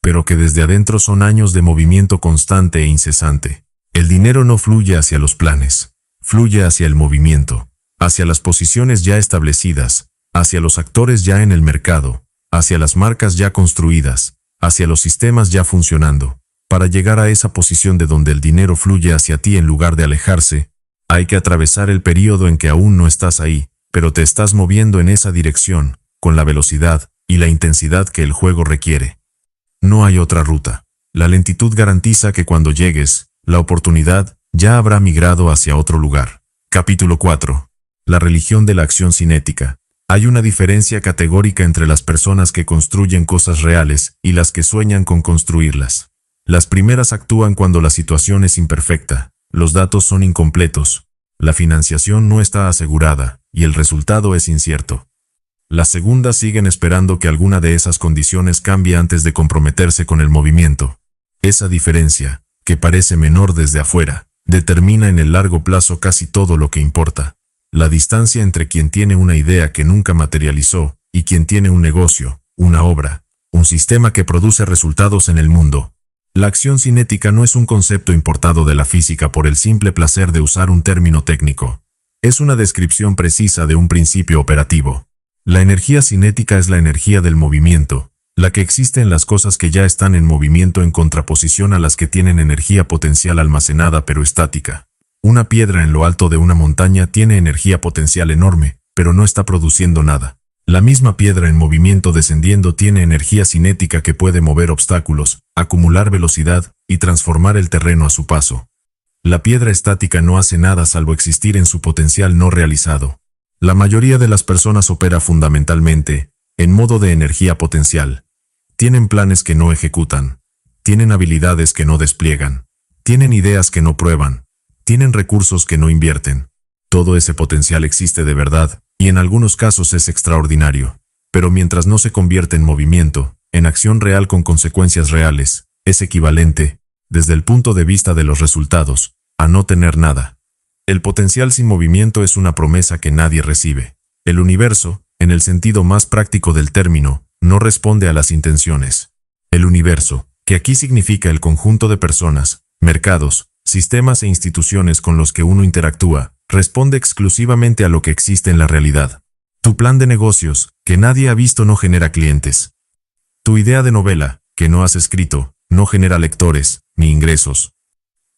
pero que desde adentro son años de movimiento constante e incesante. El dinero no fluye hacia los planes, fluye hacia el movimiento, hacia las posiciones ya establecidas, hacia los actores ya en el mercado, hacia las marcas ya construidas, hacia los sistemas ya funcionando. Para llegar a esa posición de donde el dinero fluye hacia ti en lugar de alejarse, hay que atravesar el período en que aún no estás ahí, pero te estás moviendo en esa dirección, con la velocidad y la intensidad que el juego requiere. No hay otra ruta. La lentitud garantiza que cuando llegues, la oportunidad ya habrá migrado hacia otro lugar. Capítulo 4. La religión de la acción cinética. Hay una diferencia categórica entre las personas que construyen cosas reales y las que sueñan con construirlas. Las primeras actúan cuando la situación es imperfecta, los datos son incompletos, la financiación no está asegurada y el resultado es incierto. Las segundas siguen esperando que alguna de esas condiciones cambie antes de comprometerse con el movimiento. Esa diferencia, que parece menor desde afuera, determina en el largo plazo casi todo lo que importa. La distancia entre quien tiene una idea que nunca materializó y quien tiene un negocio, una obra, un sistema que produce resultados en el mundo. La acción cinética no es un concepto importado de la física por el simple placer de usar un término técnico. Es una descripción precisa de un principio operativo. La energía cinética es la energía del movimiento, la que existe en las cosas que ya están en movimiento en contraposición a las que tienen energía potencial almacenada pero estática. Una piedra en lo alto de una montaña tiene energía potencial enorme, pero no está produciendo nada. La misma piedra en movimiento descendiendo tiene energía cinética que puede mover obstáculos, acumular velocidad y transformar el terreno a su paso. La piedra estática no hace nada salvo existir en su potencial no realizado. La mayoría de las personas opera fundamentalmente en modo de energía potencial. Tienen planes que no ejecutan. Tienen habilidades que no despliegan. Tienen ideas que no prueban. Tienen recursos que no invierten. Todo ese potencial existe de verdad, y en algunos casos es extraordinario. Pero mientras no se convierte en movimiento, en acción real con consecuencias reales, es equivalente, desde el punto de vista de los resultados, a no tener nada. El potencial sin movimiento es una promesa que nadie recibe. El universo, en el sentido más práctico del término, no responde a las intenciones. El universo, que aquí significa el conjunto de personas, mercados, sistemas e instituciones con los que uno interactúa, responde exclusivamente a lo que existe en la realidad. Tu plan de negocios, que nadie ha visto, no genera clientes. Tu idea de novela, que no has escrito, no genera lectores, ni ingresos.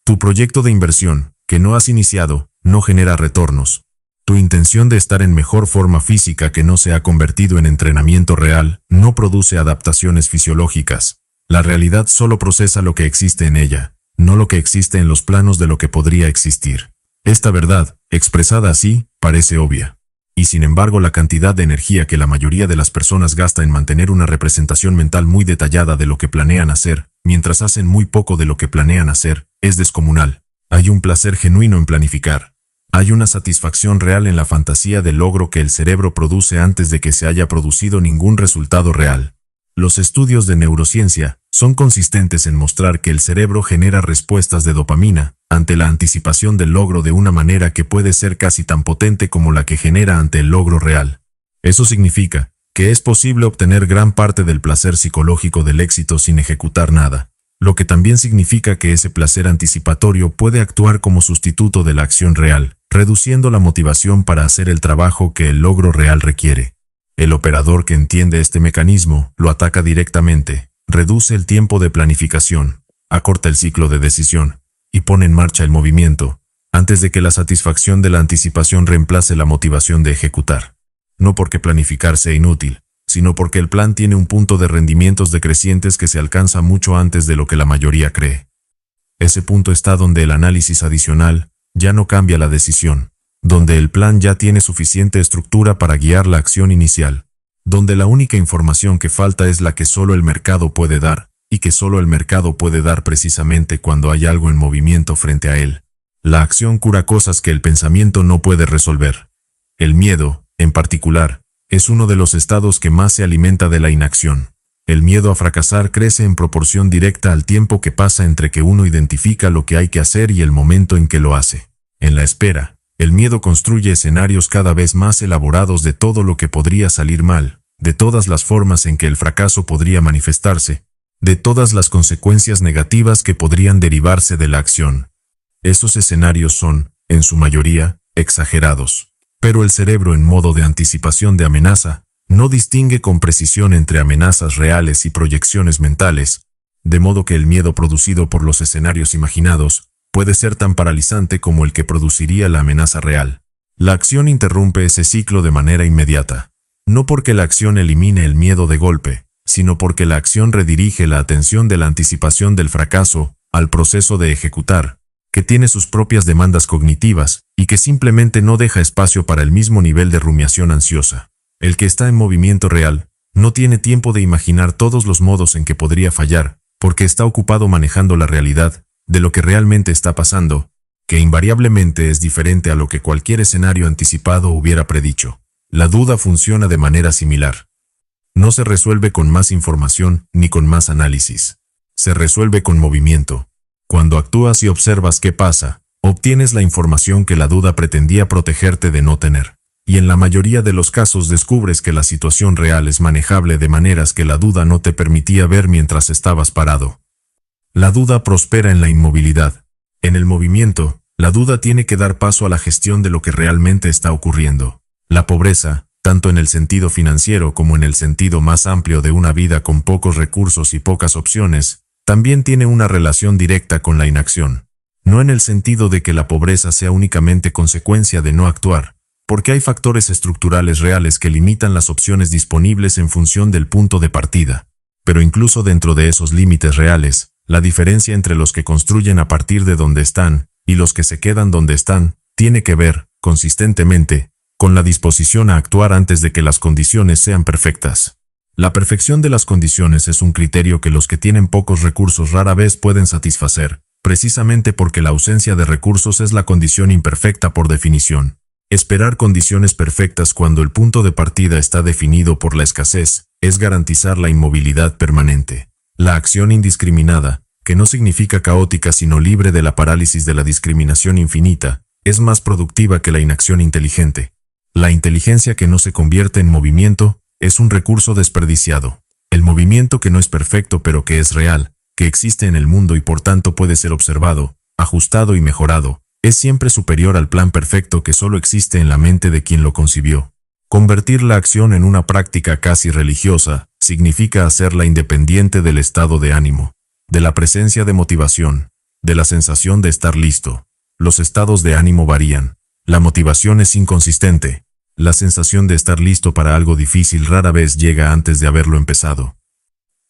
Tu proyecto de inversión, que no has iniciado, no genera retornos. Tu intención de estar en mejor forma física que no se ha convertido en entrenamiento real, no produce adaptaciones fisiológicas. La realidad solo procesa lo que existe en ella, no lo que existe en los planos de lo que podría existir. Esta verdad, expresada así, parece obvia. Y sin embargo la cantidad de energía que la mayoría de las personas gasta en mantener una representación mental muy detallada de lo que planean hacer, mientras hacen muy poco de lo que planean hacer, es descomunal. Hay un placer genuino en planificar. Hay una satisfacción real en la fantasía del logro que el cerebro produce antes de que se haya producido ningún resultado real. Los estudios de neurociencia son consistentes en mostrar que el cerebro genera respuestas de dopamina ante la anticipación del logro de una manera que puede ser casi tan potente como la que genera ante el logro real. Eso significa que es posible obtener gran parte del placer psicológico del éxito sin ejecutar nada. lo que también significa que ese placer anticipatorio puede actuar como sustituto de la acción real, reduciendo la motivación para hacer el trabajo que el logro real requiere. El operador que entiende este mecanismo lo ataca directamente, reduce el tiempo de planificación, acorta el ciclo de decisión y pone en marcha el movimiento, antes de que la satisfacción de la anticipación reemplace la motivación de ejecutar. No porque planificar sea inútil, sino porque el plan tiene un punto de rendimientos decrecientes que se alcanza mucho antes de lo que la mayoría cree. Ese punto está donde el análisis adicional ya no cambia la decisión, donde el plan ya tiene suficiente estructura para guiar la acción inicial, donde la única información que falta es la que solo el mercado puede dar, y que solo el mercado puede dar precisamente cuando hay algo en movimiento frente a él. La acción cura cosas que el pensamiento no puede resolver. El miedo, en particular, es uno de los estados que más se alimenta de la inacción. El miedo a fracasar crece en proporción directa al tiempo que pasa entre que uno identifica lo que hay que hacer y el momento en que lo hace. En la espera, el miedo construye escenarios cada vez más elaborados de todo lo que podría salir mal, de todas las formas en que el fracaso podría manifestarse, de todas las consecuencias negativas que podrían derivarse de la acción. Esos escenarios son, en su mayoría, exagerados. Pero el cerebro en modo de anticipación de amenaza no distingue con precisión entre amenazas reales y proyecciones mentales, de modo que el miedo producido por los escenarios imaginados puede ser tan paralizante como el que produciría la amenaza real. La acción interrumpe ese ciclo de manera inmediata, no porque la acción elimine el miedo de golpe, sino porque la acción redirige la atención de la anticipación del fracaso al proceso de ejecutar, que tiene sus propias demandas cognitivas y que simplemente no deja espacio para el mismo nivel de rumiación ansiosa. El que está en movimiento real no tiene tiempo de imaginar todos los modos en que podría fallar, porque está ocupado manejando la realidad de lo que realmente está pasando, que invariablemente es diferente a lo que cualquier escenario anticipado hubiera predicho. La duda funciona de manera similar. No se resuelve con más información ni con más análisis. Se resuelve con movimiento. Cuando actúas y observas qué pasa, obtienes la información que la duda pretendía protegerte de no tener. Y en la mayoría de los casos descubres que la situación real es manejable de maneras que la duda no te permitía ver mientras estabas parado. La duda prospera en la inmovilidad. En el movimiento, la duda tiene que dar paso a la gestión de lo que realmente está ocurriendo. La pobreza, tanto en el sentido financiero como en el sentido más amplio de una vida con pocos recursos y pocas opciones, también tiene una relación directa con la inacción. No en el sentido de que la pobreza sea únicamente consecuencia de no actuar, porque hay factores estructurales reales que limitan las opciones disponibles en función del punto de partida. Pero incluso dentro de esos límites reales, la diferencia entre los que construyen a partir de donde están y los que se quedan donde están, tiene que ver, consistentemente, con la disposición a actuar antes de que las condiciones sean perfectas. La perfección de las condiciones es un criterio que los que tienen pocos recursos rara vez pueden satisfacer, precisamente porque la ausencia de recursos es la condición imperfecta por definición. Esperar condiciones perfectas cuando el punto de partida está definido por la escasez es garantizar la inmovilidad permanente. La acción indiscriminada, que no significa caótica sino libre de la parálisis de la discriminación infinita, es más productiva que la inacción inteligente. La inteligencia que no se convierte en movimiento es un recurso desperdiciado. El movimiento que no es perfecto pero que es real, que existe en el mundo y por tanto puede ser observado, ajustado y mejorado, es siempre superior al plan perfecto que solo existe en la mente de quien lo concibió. Convertir la acción en una práctica casi religiosa significa hacerla independiente del estado de ánimo, de la presencia de motivación, de la sensación de estar listo. Los estados de ánimo varían. La motivación es inconsistente. La sensación de estar listo para algo difícil rara vez llega antes de haberlo empezado.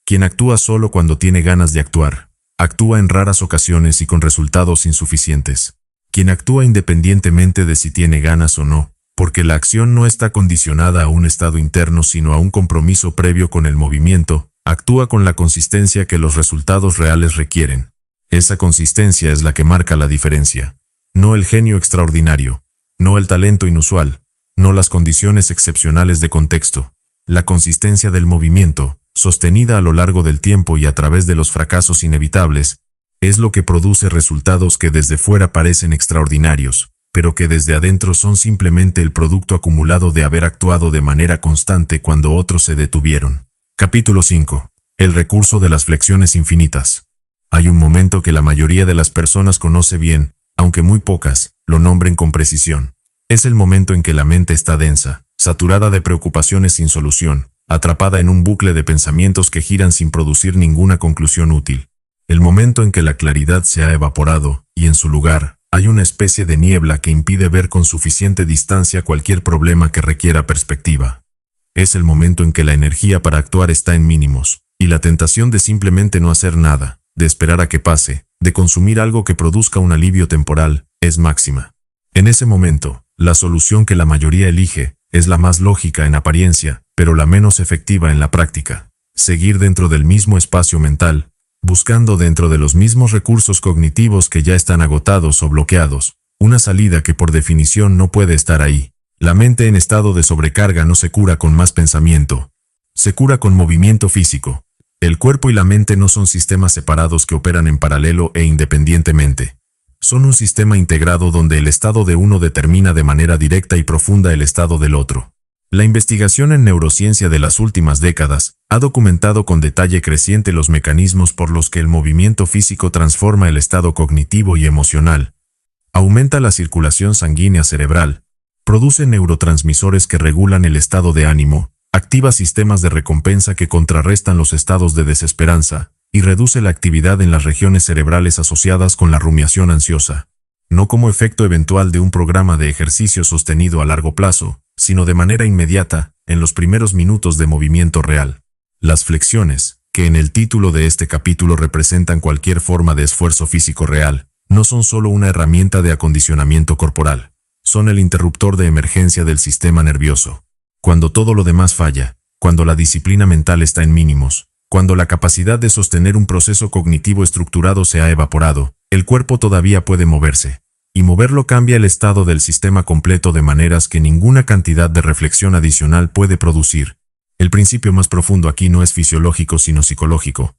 Quien actúa solo cuando tiene ganas de actuar, actúa en raras ocasiones y con resultados insuficientes. Quien actúa independientemente de si tiene ganas o no, porque la acción no está condicionada a un estado interno sino a un compromiso previo con el movimiento, actúa con la consistencia que los resultados reales requieren. Esa consistencia es la que marca la diferencia. No el genio extraordinario, no el talento inusual, no las condiciones excepcionales de contexto. La consistencia del movimiento, sostenida a lo largo del tiempo y a través de los fracasos inevitables, es lo que produce resultados que desde fuera parecen extraordinarios, pero que desde adentro son simplemente el producto acumulado de haber actuado de manera constante cuando otros se detuvieron. Capítulo 5. El recurso de las flexiones infinitas. Hay un momento que la mayoría de las personas conoce bien, aunque muy pocas lo nombren con precisión. Es el momento en que la mente está densa, saturada de preocupaciones sin solución, atrapada en un bucle de pensamientos que giran sin producir ninguna conclusión útil. El momento en que la claridad se ha evaporado, y en su lugar, hay una especie de niebla que impide ver con suficiente distancia cualquier problema que requiera perspectiva. Es el momento en que la energía para actuar está en mínimos, y la tentación de simplemente no hacer nada, de esperar a que pase, de consumir algo que produzca un alivio temporal, es máxima. En ese momento, la solución que la mayoría elige es la más lógica en apariencia, pero la menos efectiva en la práctica. Seguir dentro del mismo espacio mental, buscando dentro de los mismos recursos cognitivos que ya están agotados o bloqueados, una salida que por definición no puede estar ahí. La mente en estado de sobrecarga no se cura con más pensamiento, se cura con movimiento físico. El cuerpo y la mente no son sistemas separados que operan en paralelo e independientemente. Son un sistema integrado donde el estado de uno determina de manera directa y profunda el estado del otro. La investigación en neurociencia de las últimas décadas ha documentado con detalle creciente los mecanismos por los que el movimiento físico transforma el estado cognitivo y emocional, aumenta la circulación sanguínea cerebral, produce neurotransmisores que regulan el estado de ánimo, activa sistemas de recompensa que contrarrestan los estados de desesperanza, y reduce la actividad en las regiones cerebrales asociadas con la rumiación ansiosa, no como efecto eventual de un programa de ejercicio sostenido a largo plazo, sino de manera inmediata, en los primeros minutos de movimiento real. Las flexiones, que en el título de este capítulo representan cualquier forma de esfuerzo físico real, no son solo una herramienta de acondicionamiento corporal, son el interruptor de emergencia del sistema nervioso. Cuando todo lo demás falla, cuando la disciplina mental está en mínimos, cuando la capacidad de sostener un proceso cognitivo estructurado se ha evaporado, el cuerpo todavía puede moverse, y moverlo cambia el estado del sistema completo de maneras que ninguna cantidad de reflexión adicional puede producir. El principio más profundo aquí no es fisiológico sino psicológico.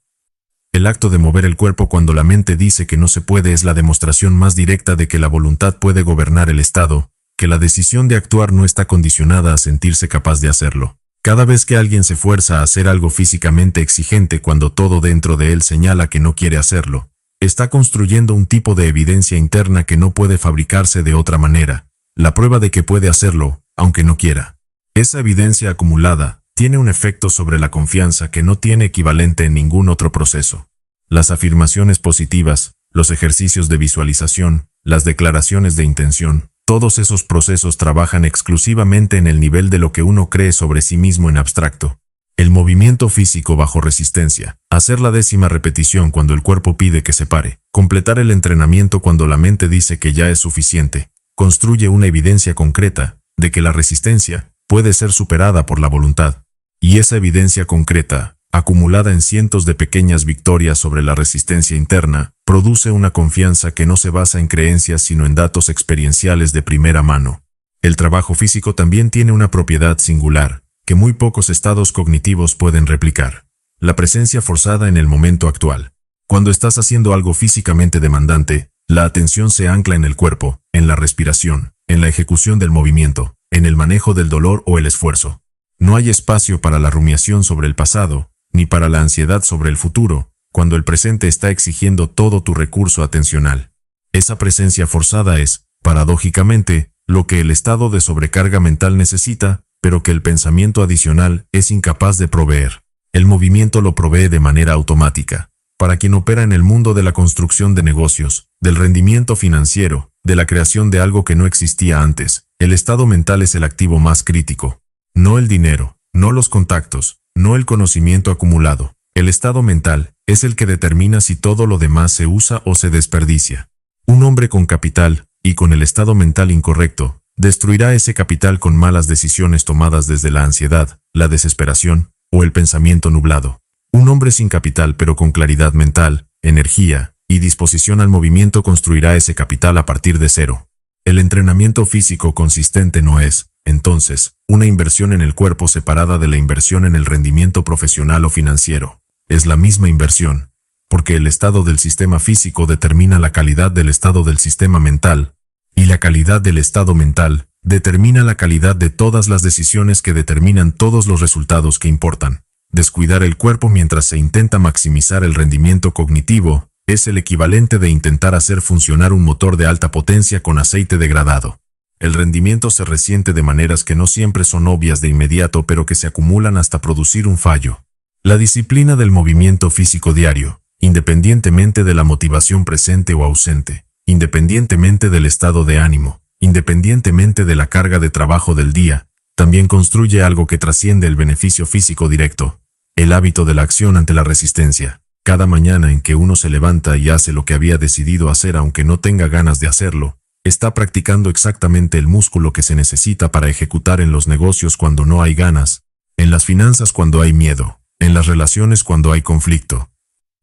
El acto de mover el cuerpo cuando la mente dice que no se puede es la demostración más directa de que la voluntad puede gobernar el estado, que la decisión de actuar no está condicionada a sentirse capaz de hacerlo. Cada vez que alguien se fuerza a hacer algo físicamente exigente cuando todo dentro de él señala que no quiere hacerlo, está construyendo un tipo de evidencia interna que no puede fabricarse de otra manera, la prueba de que puede hacerlo, aunque no quiera. Esa evidencia acumulada tiene un efecto sobre la confianza que no tiene equivalente en ningún otro proceso. Las afirmaciones positivas, los ejercicios de visualización, las declaraciones de intención, todos esos procesos trabajan exclusivamente en el nivel de lo que uno cree sobre sí mismo en abstracto. El movimiento físico bajo resistencia, hacer la 10ª repetición cuando el cuerpo pide que se pare, completar el entrenamiento cuando la mente dice que ya es suficiente, construye una evidencia concreta de que la resistencia puede ser superada por la voluntad. Y esa evidencia concreta, acumulada en cientos de pequeñas victorias sobre la resistencia interna, produce una confianza que no se basa en creencias sino en datos experienciales de primera mano. El trabajo físico también tiene una propiedad singular, que muy pocos estados cognitivos pueden replicar: la presencia forzada en el momento actual. Cuando estás haciendo algo físicamente demandante, la atención se ancla en el cuerpo, en la respiración, en la ejecución del movimiento, en el manejo del dolor o el esfuerzo. No hay espacio para la rumiación sobre el pasado, ni para la ansiedad sobre el futuro, cuando el presente está exigiendo todo tu recurso atencional. Esa presencia forzada es, paradójicamente, lo que el estado de sobrecarga mental necesita, pero que el pensamiento adicional es incapaz de proveer. El movimiento lo provee de manera automática. Para quien opera en el mundo de la construcción de negocios, del rendimiento financiero, de la creación de algo que no existía antes, el estado mental es el activo más crítico. No el dinero, no los contactos, no el conocimiento acumulado. El estado mental es el que determina si todo lo demás se usa o se desperdicia. Un hombre con capital, y con el estado mental incorrecto, destruirá ese capital con malas decisiones tomadas desde la ansiedad, la desesperación, o el pensamiento nublado. Un hombre sin capital pero con claridad mental, energía, y disposición al movimiento construirá ese capital a partir de cero. El entrenamiento físico consistente no es, entonces, una inversión en el cuerpo separada de la inversión en el rendimiento profesional o financiero. Es la misma inversión, porque el estado del sistema físico determina la calidad del estado del sistema mental, y la calidad del estado mental determina la calidad de todas las decisiones que determinan todos los resultados que importan. Descuidar el cuerpo mientras se intenta maximizar el rendimiento cognitivo Es el equivalente de intentar hacer funcionar un motor de alta potencia con aceite degradado. El rendimiento se resiente de maneras que no siempre son obvias de inmediato, pero que se acumulan hasta producir un fallo. La disciplina del movimiento físico diario, independientemente de la motivación presente o ausente, independientemente del estado de ánimo, independientemente de la carga de trabajo del día, también construye algo que trasciende el beneficio físico directo, el hábito de la acción ante la resistencia. Cada mañana en que uno se levanta y hace lo que había decidido hacer aunque no tenga ganas de hacerlo, está practicando exactamente el músculo que se necesita para ejecutar en los negocios cuando no hay ganas, en las finanzas cuando hay miedo, en las relaciones cuando hay conflicto.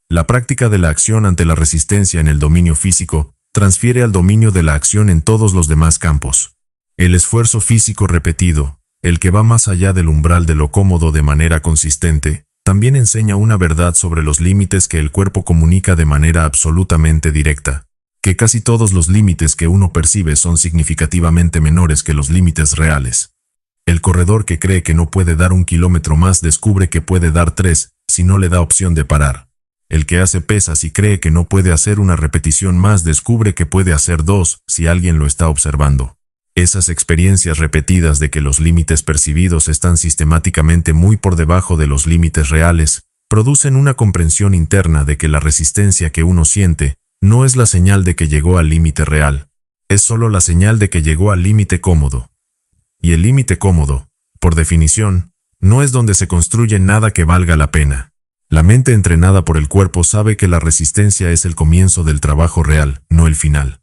La práctica de la acción ante la resistencia en el dominio físico transfiere al dominio de la acción en todos los demás campos. El esfuerzo físico repetido, el que va más allá del umbral de lo cómodo de manera consistente, también enseña una verdad sobre los límites que el cuerpo comunica de manera absolutamente directa, que casi todos los límites que uno percibe son significativamente menores que los límites reales. El corredor que cree que no puede dar 1 kilómetro más descubre que puede dar 3, si no le da opción de parar. El que hace pesas y cree que no puede hacer una repetición más descubre que puede hacer 2, si alguien lo está observando. Esas experiencias repetidas de que los límites percibidos están sistemáticamente muy por debajo de los límites reales, producen una comprensión interna de que la resistencia que uno siente no es la señal de que llegó al límite real, es solo la señal de que llegó al límite cómodo. Y el límite cómodo, por definición, no es donde se construye nada que valga la pena. La mente entrenada por el cuerpo sabe que la resistencia es el comienzo del trabajo real, no el final.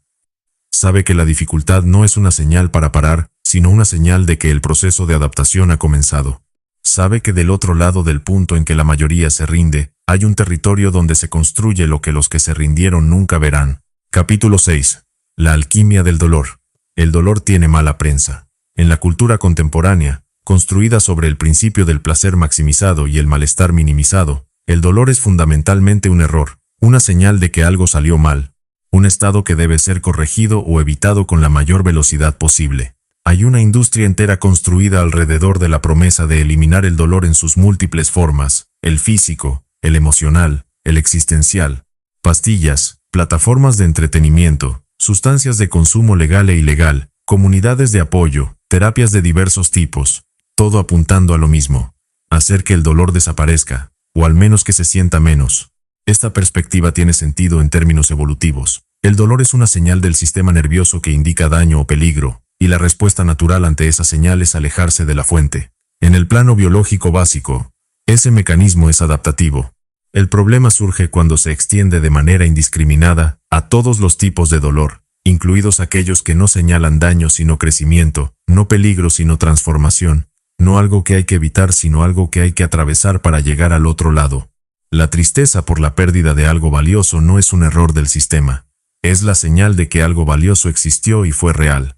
Sabe que la dificultad no es una señal para parar, sino una señal de que el proceso de adaptación ha comenzado. Sabe que del otro lado del punto en que la mayoría se rinde, hay un territorio donde se construye lo que los que se rindieron nunca verán. Capítulo 6. La alquimia del dolor. El dolor tiene mala prensa. En la cultura contemporánea, construida sobre el principio del placer maximizado y el malestar minimizado, el dolor es fundamentalmente un error, una señal de que algo salió mal. Un estado que debe ser corregido o evitado con la mayor velocidad posible. Hay una industria entera construida alrededor de la promesa de eliminar el dolor en sus múltiples formas, el físico, el emocional, el existencial. Pastillas, plataformas de entretenimiento, sustancias de consumo legal e ilegal, comunidades de apoyo, terapias de diversos tipos, todo apuntando a lo mismo: hacer que el dolor desaparezca, o al menos que se sienta menos. Esta perspectiva tiene sentido en términos evolutivos. El dolor es una señal del sistema nervioso que indica daño o peligro, y la respuesta natural ante esa señal es alejarse de la fuente. En el plano biológico básico, ese mecanismo es adaptativo. El problema surge cuando se extiende de manera indiscriminada a todos los tipos de dolor, incluidos aquellos que no señalan daño sino crecimiento, no peligro sino transformación, no algo que hay que evitar sino algo que hay que atravesar para llegar al otro lado. La tristeza por la pérdida de algo valioso no es un error del sistema. Es la señal de que algo valioso existió y fue real.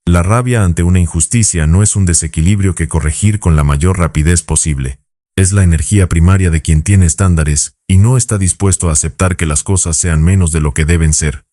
La rabia ante una injusticia no es un desequilibrio que corregir con la mayor rapidez posible. Es la energía primaria de quien tiene estándares y no está dispuesto a aceptar que las cosas sean menos de lo que deben ser.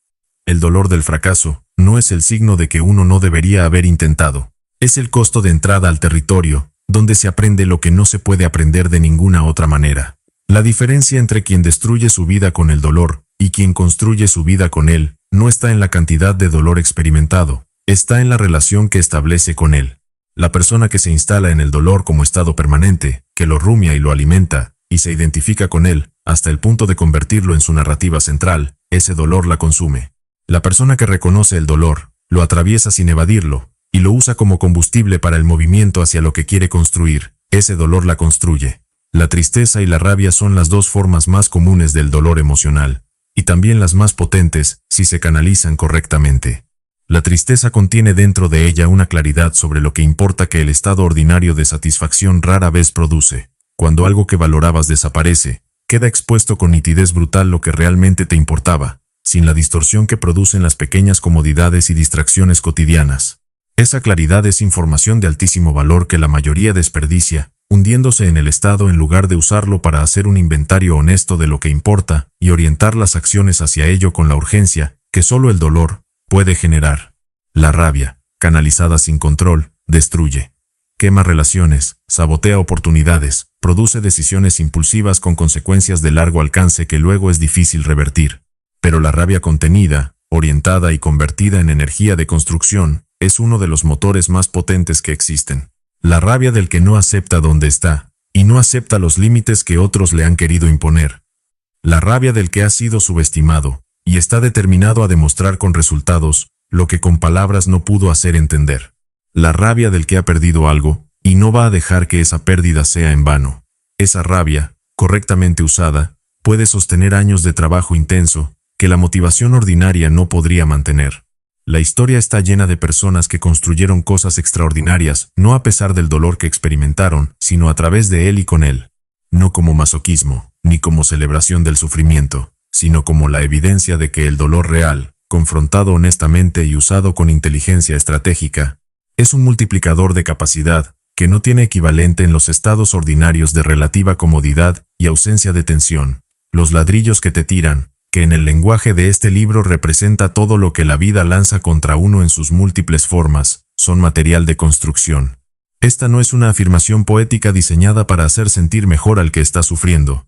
El dolor del fracaso no es el signo de que uno no debería haber intentado. Es el costo de entrada al territorio, donde se aprende lo que no se puede aprender de ninguna otra manera. La diferencia entre quien destruye su vida con el dolor y quien construye su vida con él no está en la cantidad de dolor experimentado, está en la relación que establece con él. La persona que se instala en el dolor como estado permanente, que lo rumia y lo alimenta, y se identifica con él, hasta el punto de convertirlo en su narrativa central, ese dolor la consume. La persona que reconoce el dolor, lo atraviesa sin evadirlo, y lo usa como combustible para el movimiento hacia lo que quiere construir, ese dolor la construye. La tristeza y la rabia son las dos formas más comunes del dolor emocional, y también las más potentes si se canalizan correctamente. La tristeza contiene dentro de ella una claridad sobre lo que importa que el estado ordinario de satisfacción rara vez produce. Cuando algo que valorabas desaparece, queda expuesto con nitidez brutal lo que realmente te importaba, sin la distorsión que producen las pequeñas comodidades y distracciones cotidianas. Esa claridad es información de altísimo valor que la mayoría desperdicia, hundiéndose en el estado en lugar de usarlo para hacer un inventario honesto de lo que importa y orientar las acciones hacia ello con la urgencia que solo el dolor puede generar. La rabia, canalizada sin control, destruye. quema relaciones, sabotea oportunidades, produce decisiones impulsivas con consecuencias de largo alcance que luego es difícil revertir. Pero la rabia contenida, orientada y convertida en energía de construcción, es uno de los motores más potentes que existen. La rabia del que no acepta dónde está, y no acepta los límites que otros le han querido imponer. La rabia del que ha sido subestimado, y está determinado a demostrar con resultados lo que con palabras no pudo hacer entender. La rabia del que ha perdido algo, y no va a dejar que esa pérdida sea en vano. Esa rabia, correctamente usada, puede sostener años de trabajo intenso, que la motivación ordinaria no podría mantener. La historia está llena de personas que construyeron cosas extraordinarias, no a pesar del dolor que experimentaron, sino a través de él y con él. No como masoquismo, ni como celebración del sufrimiento, sino como la evidencia de que el dolor real, confrontado honestamente y usado con inteligencia estratégica, es un multiplicador de capacidad que no tiene equivalente en los estados ordinarios de relativa comodidad y ausencia de tensión. Los ladrillos que te tiran, que en el lenguaje de este libro representa todo lo que la vida lanza contra uno en sus múltiples formas, son material de construcción. Esta no es una afirmación poética diseñada para hacer sentir mejor al que está sufriendo.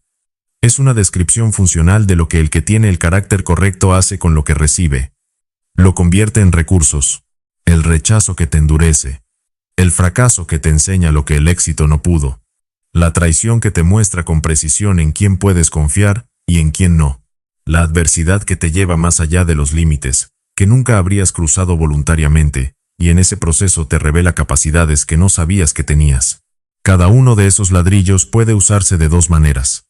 Es una descripción funcional de lo que el que tiene el carácter correcto hace con lo que recibe. Lo convierte en recursos. El rechazo que te endurece. El fracaso que te enseña lo que el éxito no pudo. La traición que te muestra con precisión en quién puedes confiar y en quién no. La adversidad que te lleva más allá de los límites, que nunca habrías cruzado voluntariamente, y en ese proceso te revela capacidades que no sabías que tenías. Cada uno de esos ladrillos puede usarse de dos maneras.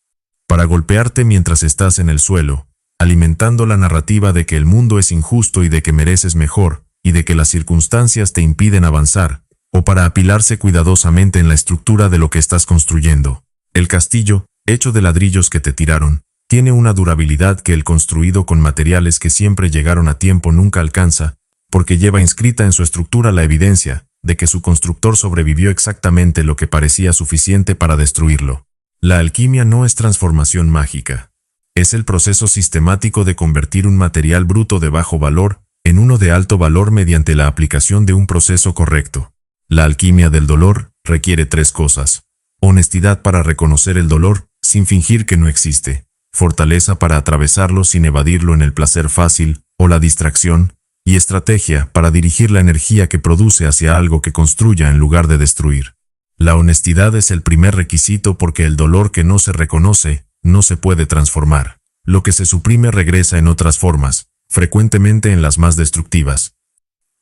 Para golpearte mientras estás en el suelo, alimentando la narrativa de que el mundo es injusto y de que mereces mejor, y de que las circunstancias te impiden avanzar, o para apilarse cuidadosamente en la estructura de lo que estás construyendo. El castillo, hecho de ladrillos que te tiraron, tiene una durabilidad que el construido con materiales que siempre llegaron a tiempo nunca alcanza, porque lleva inscrita en su estructura la evidencia de que su constructor sobrevivió exactamente lo que parecía suficiente para destruirlo. La alquimia no es transformación mágica. Es el proceso sistemático de convertir un material bruto de bajo valor en uno de alto valor mediante la aplicación de un proceso correcto. La alquimia del dolor requiere tres cosas: honestidad para reconocer el dolor, sin fingir que no existe; fortaleza para atravesarlo sin evadirlo en el placer fácil o la distracción; y estrategia para dirigir la energía que produce hacia algo que construya en lugar de destruir. La honestidad es el primer requisito porque el dolor que no se reconoce no se puede transformar. Lo que se suprime regresa en otras formas, frecuentemente en las más destructivas.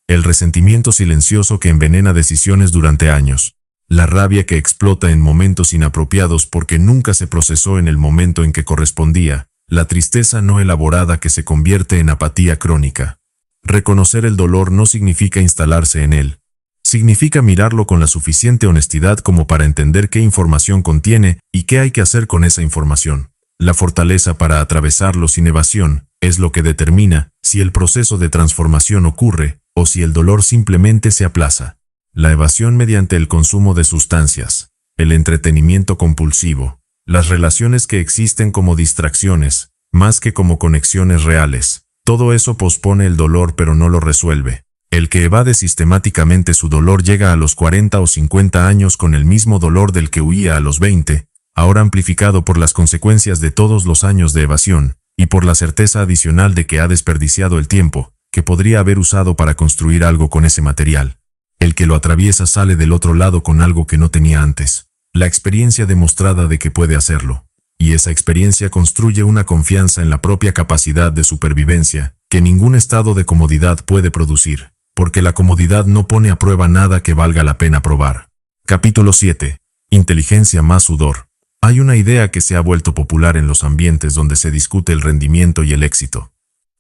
El resentimiento silencioso que envenena decisiones durante años. La rabia que explota en momentos inapropiados porque nunca se procesó en el momento en que correspondía. La tristeza no elaborada que se convierte en apatía crónica. Reconocer el dolor no significa instalarse en él. Significa mirarlo con la suficiente honestidad como para entender qué información contiene y qué hay que hacer con esa información. La fortaleza para atravesarlo sin evasión es lo que determina si el proceso de transformación ocurre o si el dolor simplemente se aplaza. La evasión mediante el consumo de sustancias, el entretenimiento compulsivo, las relaciones que existen como distracciones, más que como conexiones reales. Todo eso pospone el dolor pero no lo resuelve. El que evade sistemáticamente su dolor llega a los 40 o 50 años con el mismo dolor del que huía a los 20, ahora amplificado por las consecuencias de todos los años de evasión, y por la certeza adicional de que ha desperdiciado el tiempo, que podría haber usado para construir algo con ese material. El que lo atraviesa sale del otro lado con algo que no tenía antes. La experiencia demostrada de que puede hacerlo. Y esa experiencia construye una confianza en la propia capacidad de supervivencia, que ningún estado de comodidad puede producir, porque la comodidad no pone a prueba nada que valga la pena probar. Capítulo 7. Inteligencia más sudor. Hay una idea que se ha vuelto popular en los ambientes donde se discute el rendimiento y el éxito.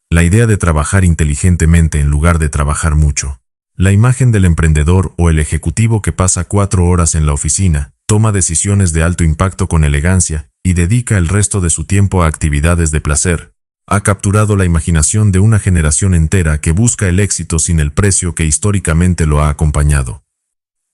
La idea de trabajar inteligentemente en lugar de trabajar mucho. La imagen del emprendedor o el ejecutivo que pasa 4 horas en la oficina, toma decisiones de alto impacto con elegancia y dedica el resto de su tiempo a actividades de placer, ha capturado la imaginación de una generación entera que busca el éxito sin el precio que históricamente lo ha acompañado.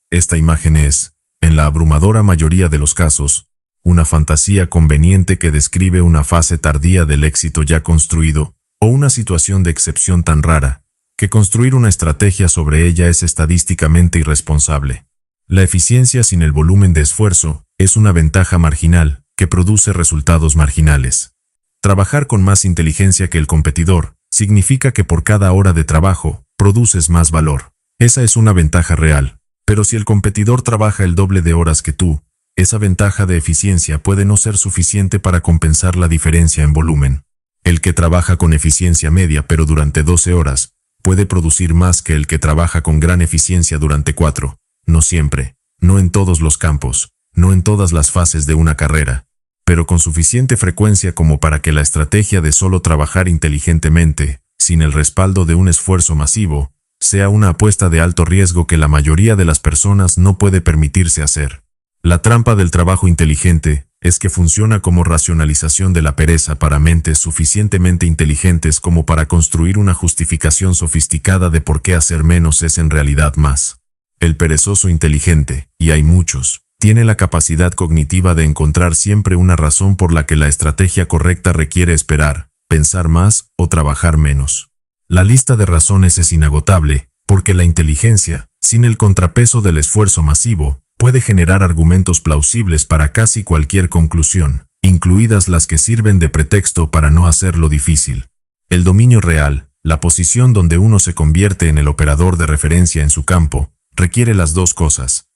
Esta imagen es, en la abrumadora mayoría de los casos, una fantasía conveniente que describe una fase tardía del éxito ya construido, o una situación de excepción tan rara, que construir una estrategia sobre ella es estadísticamente irresponsable. La eficiencia sin el volumen de esfuerzo es una ventaja marginal que produce resultados marginales. Trabajar con más inteligencia que el competidor significa que por cada hora de trabajo produces más valor. Esa es una ventaja real. Pero si el competidor trabaja el doble de horas que tú, esa ventaja de eficiencia puede no ser suficiente para compensar la diferencia en volumen. El que trabaja con eficiencia media pero durante 12 horas puede producir más que el que trabaja con gran eficiencia durante 4. No siempre, no en todos los campos, no en todas las fases de una carrera, pero con suficiente frecuencia como para que la estrategia de solo trabajar inteligentemente, sin el respaldo de un esfuerzo masivo, sea una apuesta de alto riesgo que la mayoría de las personas no puede permitirse hacer. La trampa del trabajo inteligente es que funciona como racionalización de la pereza para mentes suficientemente inteligentes como para construir una justificación sofisticada de por qué hacer menos es en realidad más. El perezoso inteligente, y hay muchos, tiene la capacidad cognitiva de encontrar siempre una razón por la que la estrategia correcta requiere esperar, pensar más o trabajar menos. La lista de razones es inagotable, porque la inteligencia, sin el contrapeso del esfuerzo masivo, puede generar argumentos plausibles para casi cualquier conclusión, incluidas las que sirven de pretexto para no hacerlo difícil. El dominio real, la posición donde uno se convierte en el operador de referencia en su campo, requiere las dos cosas.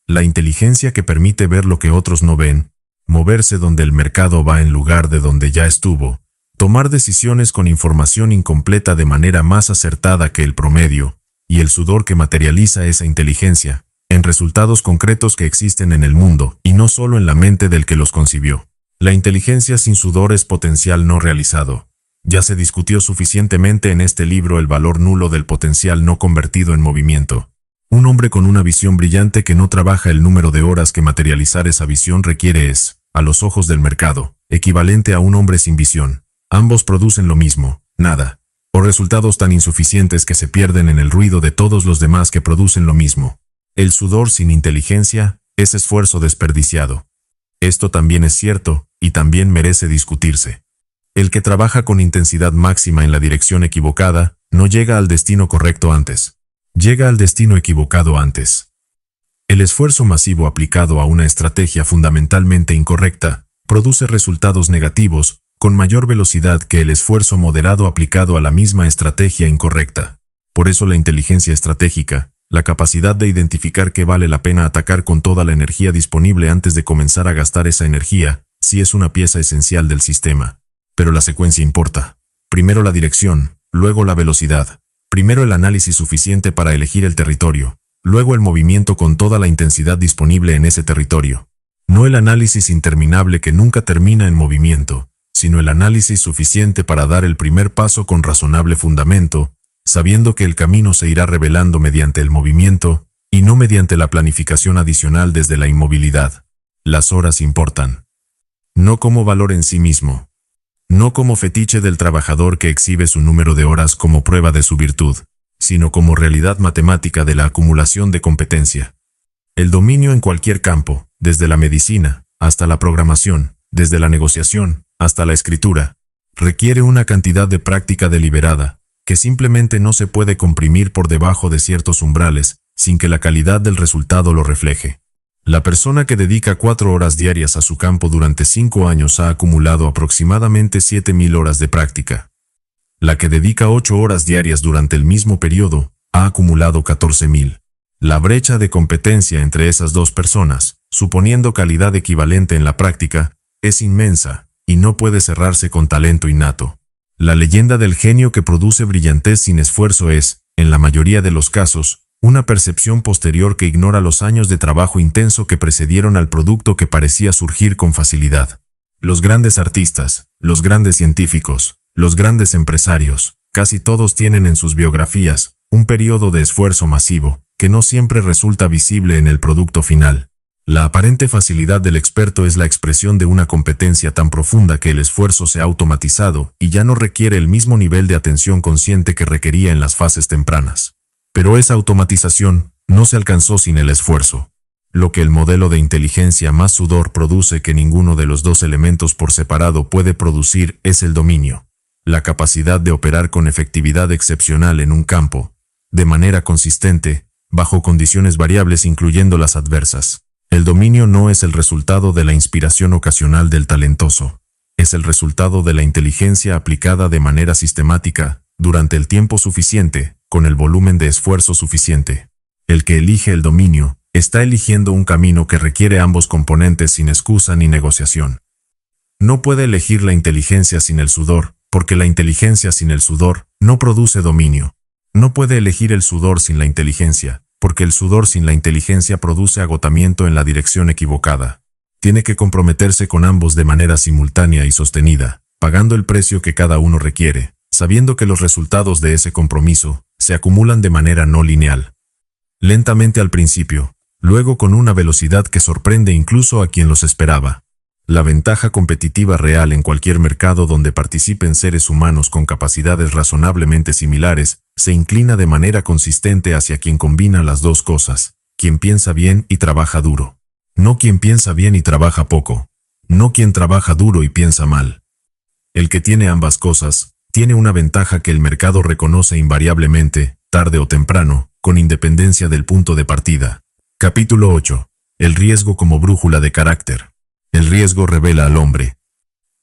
La inteligencia que permite ver lo que otros no ven, moverse donde el mercado va en lugar de donde ya estuvo, tomar decisiones con información incompleta de manera más acertada que el promedio, y el sudor que materializa esa inteligencia en resultados concretos que existen en el mundo, y no solo en la mente del que los concibió. La inteligencia sin sudor es potencial no realizado. Ya se discutió suficientemente en este libro el valor nulo del potencial no convertido en movimiento. Un hombre con una visión brillante que no trabaja el número de horas que materializar esa visión requiere es, a los ojos del mercado, equivalente a un hombre sin visión. Ambos producen lo mismo, nada, o resultados tan insuficientes que se pierden en el ruido de todos los demás que producen lo mismo. El sudor sin inteligencia es esfuerzo desperdiciado. Esto también es cierto, y también merece discutirse. El que trabaja con intensidad máxima en la dirección equivocada, no llega al destino correcto antes. Llega al destino equivocado antes. El esfuerzo masivo aplicado a una estrategia fundamentalmente incorrecta, produce resultados negativos, con mayor velocidad que el esfuerzo moderado aplicado a la misma estrategia incorrecta. Por eso la inteligencia estratégica, la capacidad de identificar que vale la pena atacar con toda la energía disponible antes de comenzar a gastar esa energía, sí es una pieza esencial del sistema. Pero la secuencia importa. Primero la dirección, luego la velocidad. Primero el análisis suficiente para elegir el territorio, luego el movimiento con toda la intensidad disponible en ese territorio. No el análisis interminable que nunca termina en movimiento, sino el análisis suficiente para dar el primer paso con razonable fundamento, sabiendo que el camino se irá revelando mediante el movimiento, y no mediante la planificación adicional desde la inmovilidad. Las horas importan. No como valor en sí mismo. No como fetiche del trabajador que exhibe su número de horas como prueba de su virtud, sino como realidad matemática de la acumulación de competencia. El dominio en cualquier campo, desde la medicina hasta la programación, desde la negociación hasta la escritura, requiere una cantidad de práctica deliberada, que simplemente no se puede comprimir por debajo de ciertos umbrales, sin que la calidad del resultado lo refleje. La persona que dedica 4 horas diarias a su campo durante 5 años ha acumulado aproximadamente 7.000 horas de práctica. La que dedica 8 horas diarias durante el mismo periodo ha acumulado 14.000. La brecha de competencia entre esas dos personas, suponiendo calidad equivalente en la práctica, es inmensa, y no puede cerrarse con talento innato. La leyenda del genio que produce brillantez sin esfuerzo es, en la mayoría de los casos, una percepción posterior que ignora los años de trabajo intenso que precedieron al producto que parecía surgir con facilidad. Los grandes artistas, los grandes científicos, los grandes empresarios, casi todos tienen en sus biografías un periodo de esfuerzo masivo, que no siempre resulta visible en el producto final. La aparente facilidad del experto es la expresión de una competencia tan profunda que el esfuerzo se ha automatizado y ya no requiere el mismo nivel de atención consciente que requería en las fases tempranas. Pero esa automatización no se alcanzó sin el esfuerzo. Lo que el modelo de inteligencia más sudor produce que ninguno de los dos elementos por separado puede producir es el dominio, la capacidad de operar con efectividad excepcional en un campo, de manera consistente, bajo condiciones variables incluyendo las adversas. El dominio no es el resultado de la inspiración ocasional del talentoso. Es el resultado de la inteligencia aplicada de manera sistemática, durante el tiempo suficiente, con el volumen de esfuerzo suficiente. El que elige el dominio, está eligiendo un camino que requiere ambos componentes sin excusa ni negociación. No puede elegir la inteligencia sin el sudor, porque la inteligencia sin el sudor no produce dominio. No puede elegir el sudor sin la inteligencia, porque el sudor sin la inteligencia produce agotamiento en la dirección equivocada. Tiene que comprometerse con ambos de manera simultánea y sostenida, pagando el precio que cada uno requiere, sabiendo que los resultados de ese compromiso se acumulan de manera no lineal. Lentamente al principio, luego con una velocidad que sorprende incluso a quien los esperaba. La ventaja competitiva real en cualquier mercado donde participen seres humanos con capacidades razonablemente similares se inclina de manera consistente hacia quien combina las dos cosas, quien piensa bien y trabaja duro. No quien piensa bien y trabaja poco. No quien trabaja duro y piensa mal. El que tiene ambas cosas, tiene una ventaja que el mercado reconoce invariablemente, tarde o temprano, con independencia del punto de partida. Capítulo 8. El riesgo como brújula de carácter. El riesgo revela al hombre.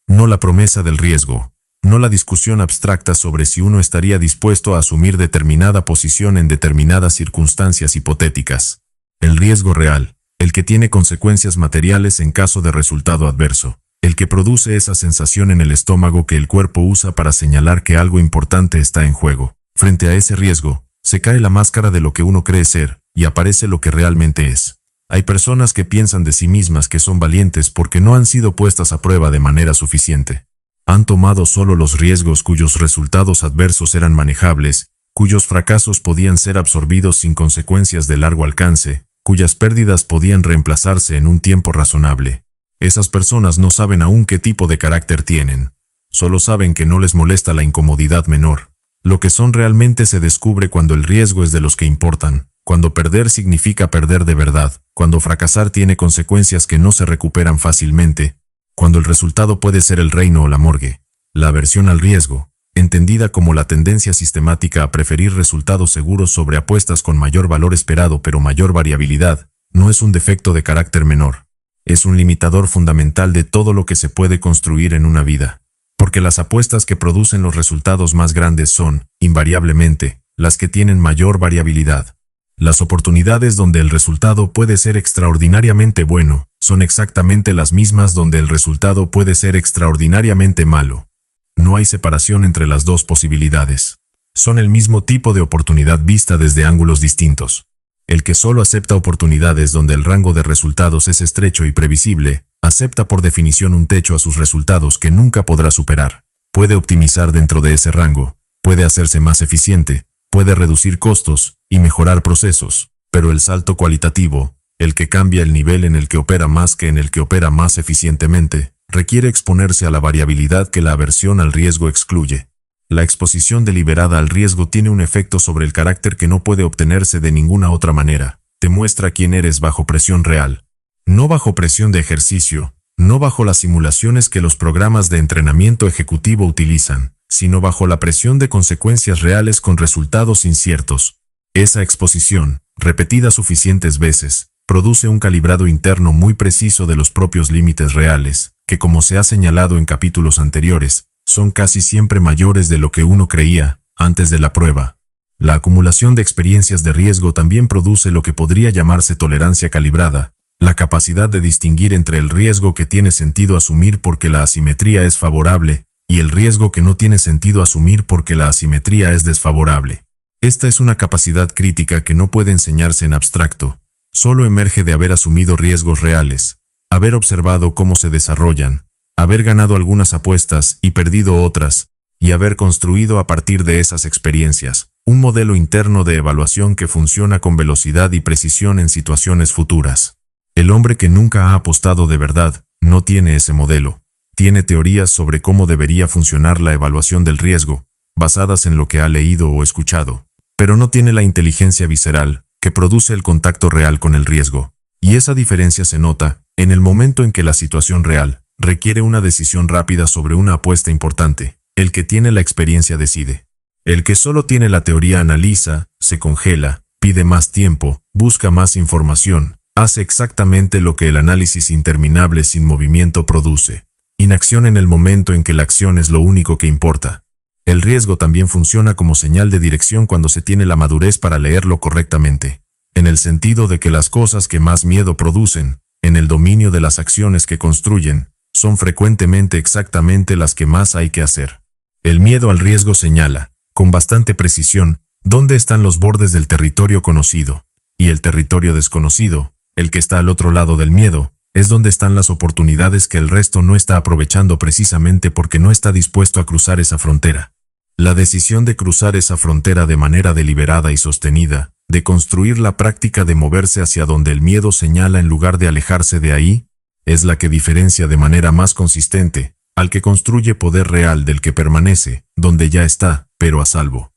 No la promesa del riesgo, no la discusión abstracta sobre si uno estaría dispuesto a asumir determinada posición en determinadas circunstancias hipotéticas. El riesgo real, el que tiene consecuencias materiales en caso de resultado adverso, el que produce esa sensación en el estómago que el cuerpo usa para señalar que algo importante está en juego. Frente a ese riesgo, se cae la máscara de lo que uno cree ser, y aparece lo que realmente es. Hay personas que piensan de sí mismas que son valientes porque no han sido puestas a prueba de manera suficiente. Han tomado solo los riesgos cuyos resultados adversos eran manejables, cuyos fracasos podían ser absorbidos sin consecuencias de largo alcance, cuyas pérdidas podían reemplazarse en un tiempo razonable. Esas personas no saben aún qué tipo de carácter tienen. Solo saben que no les molesta la incomodidad menor. Lo que son realmente se descubre cuando el riesgo es de los que importan. Cuando perder significa perder de verdad, cuando fracasar tiene consecuencias que no se recuperan fácilmente, cuando el resultado puede ser el reino o la morgue. La aversión al riesgo, entendida como la tendencia sistemática a preferir resultados seguros sobre apuestas con mayor valor esperado pero mayor variabilidad, no es un defecto de carácter menor. Es un limitador fundamental de todo lo que se puede construir en una vida. Porque las apuestas que producen los resultados más grandes son, invariablemente, las que tienen mayor variabilidad. Las oportunidades donde el resultado puede ser extraordinariamente bueno, son exactamente las mismas donde el resultado puede ser extraordinariamente malo. No hay separación entre las dos posibilidades. Son el mismo tipo de oportunidad vista desde ángulos distintos. El que solo acepta oportunidades donde el rango de resultados es estrecho y previsible, acepta por definición un techo a sus resultados que nunca podrá superar. Puede optimizar dentro de ese rango, puede hacerse más eficiente, puede reducir costos y mejorar procesos, pero el salto cualitativo, el que cambia el nivel en el que opera más que en el que opera más eficientemente, requiere exponerse a la variabilidad que la aversión al riesgo excluye. La exposición deliberada al riesgo tiene un efecto sobre el carácter que no puede obtenerse de ninguna otra manera. Te muestra quién eres bajo presión real. No bajo presión de ejercicio, no bajo las simulaciones que los programas de entrenamiento ejecutivo utilizan, sino bajo la presión de consecuencias reales con resultados inciertos. Esa exposición, repetida suficientes veces, produce un calibrado interno muy preciso de los propios límites reales, que como se ha señalado en capítulos anteriores, son casi siempre mayores de lo que uno creía antes de la prueba. La acumulación de experiencias de riesgo también produce lo que podría llamarse tolerancia calibrada, la capacidad de distinguir entre el riesgo que tiene sentido asumir porque la asimetría es favorable, y el riesgo que no tiene sentido asumir porque la asimetría es desfavorable. Esta es una capacidad crítica que no puede enseñarse en abstracto, solo emerge de haber asumido riesgos reales, haber observado cómo se desarrollan, haber ganado algunas apuestas y perdido otras, y haber construido a partir de esas experiencias, un modelo interno de evaluación que funciona con velocidad y precisión en situaciones futuras. El hombre que nunca ha apostado de verdad, no tiene ese modelo. Tiene teorías sobre cómo debería funcionar la evaluación del riesgo, basadas en lo que ha leído o escuchado, pero no tiene la inteligencia visceral, que produce el contacto real con el riesgo. Y esa diferencia se nota, en el momento en que la situación real requiere una decisión rápida sobre una apuesta importante. El que tiene la experiencia decide. El que solo tiene la teoría analiza, se congela, pide más tiempo, busca más información, hace exactamente lo que el análisis interminable sin movimiento produce. Inacción en el momento en que la acción es lo único que importa. El riesgo también funciona como señal de dirección cuando se tiene la madurez para leerlo correctamente, en el sentido de que las cosas que más miedo producen, en el dominio de las acciones que construyen, son frecuentemente exactamente las que más hay que hacer. El miedo al riesgo señala, con bastante precisión, dónde están los bordes del territorio conocido, y el territorio desconocido, el que está al otro lado del miedo, es donde están las oportunidades que el resto no está aprovechando precisamente porque no está dispuesto a cruzar esa frontera. La decisión de cruzar esa frontera de manera deliberada y sostenida, de construir la práctica de moverse hacia donde el miedo señala en lugar de alejarse de ahí, es la que diferencia de manera más consistente al que construye poder real del que permanece, donde ya está, pero a salvo.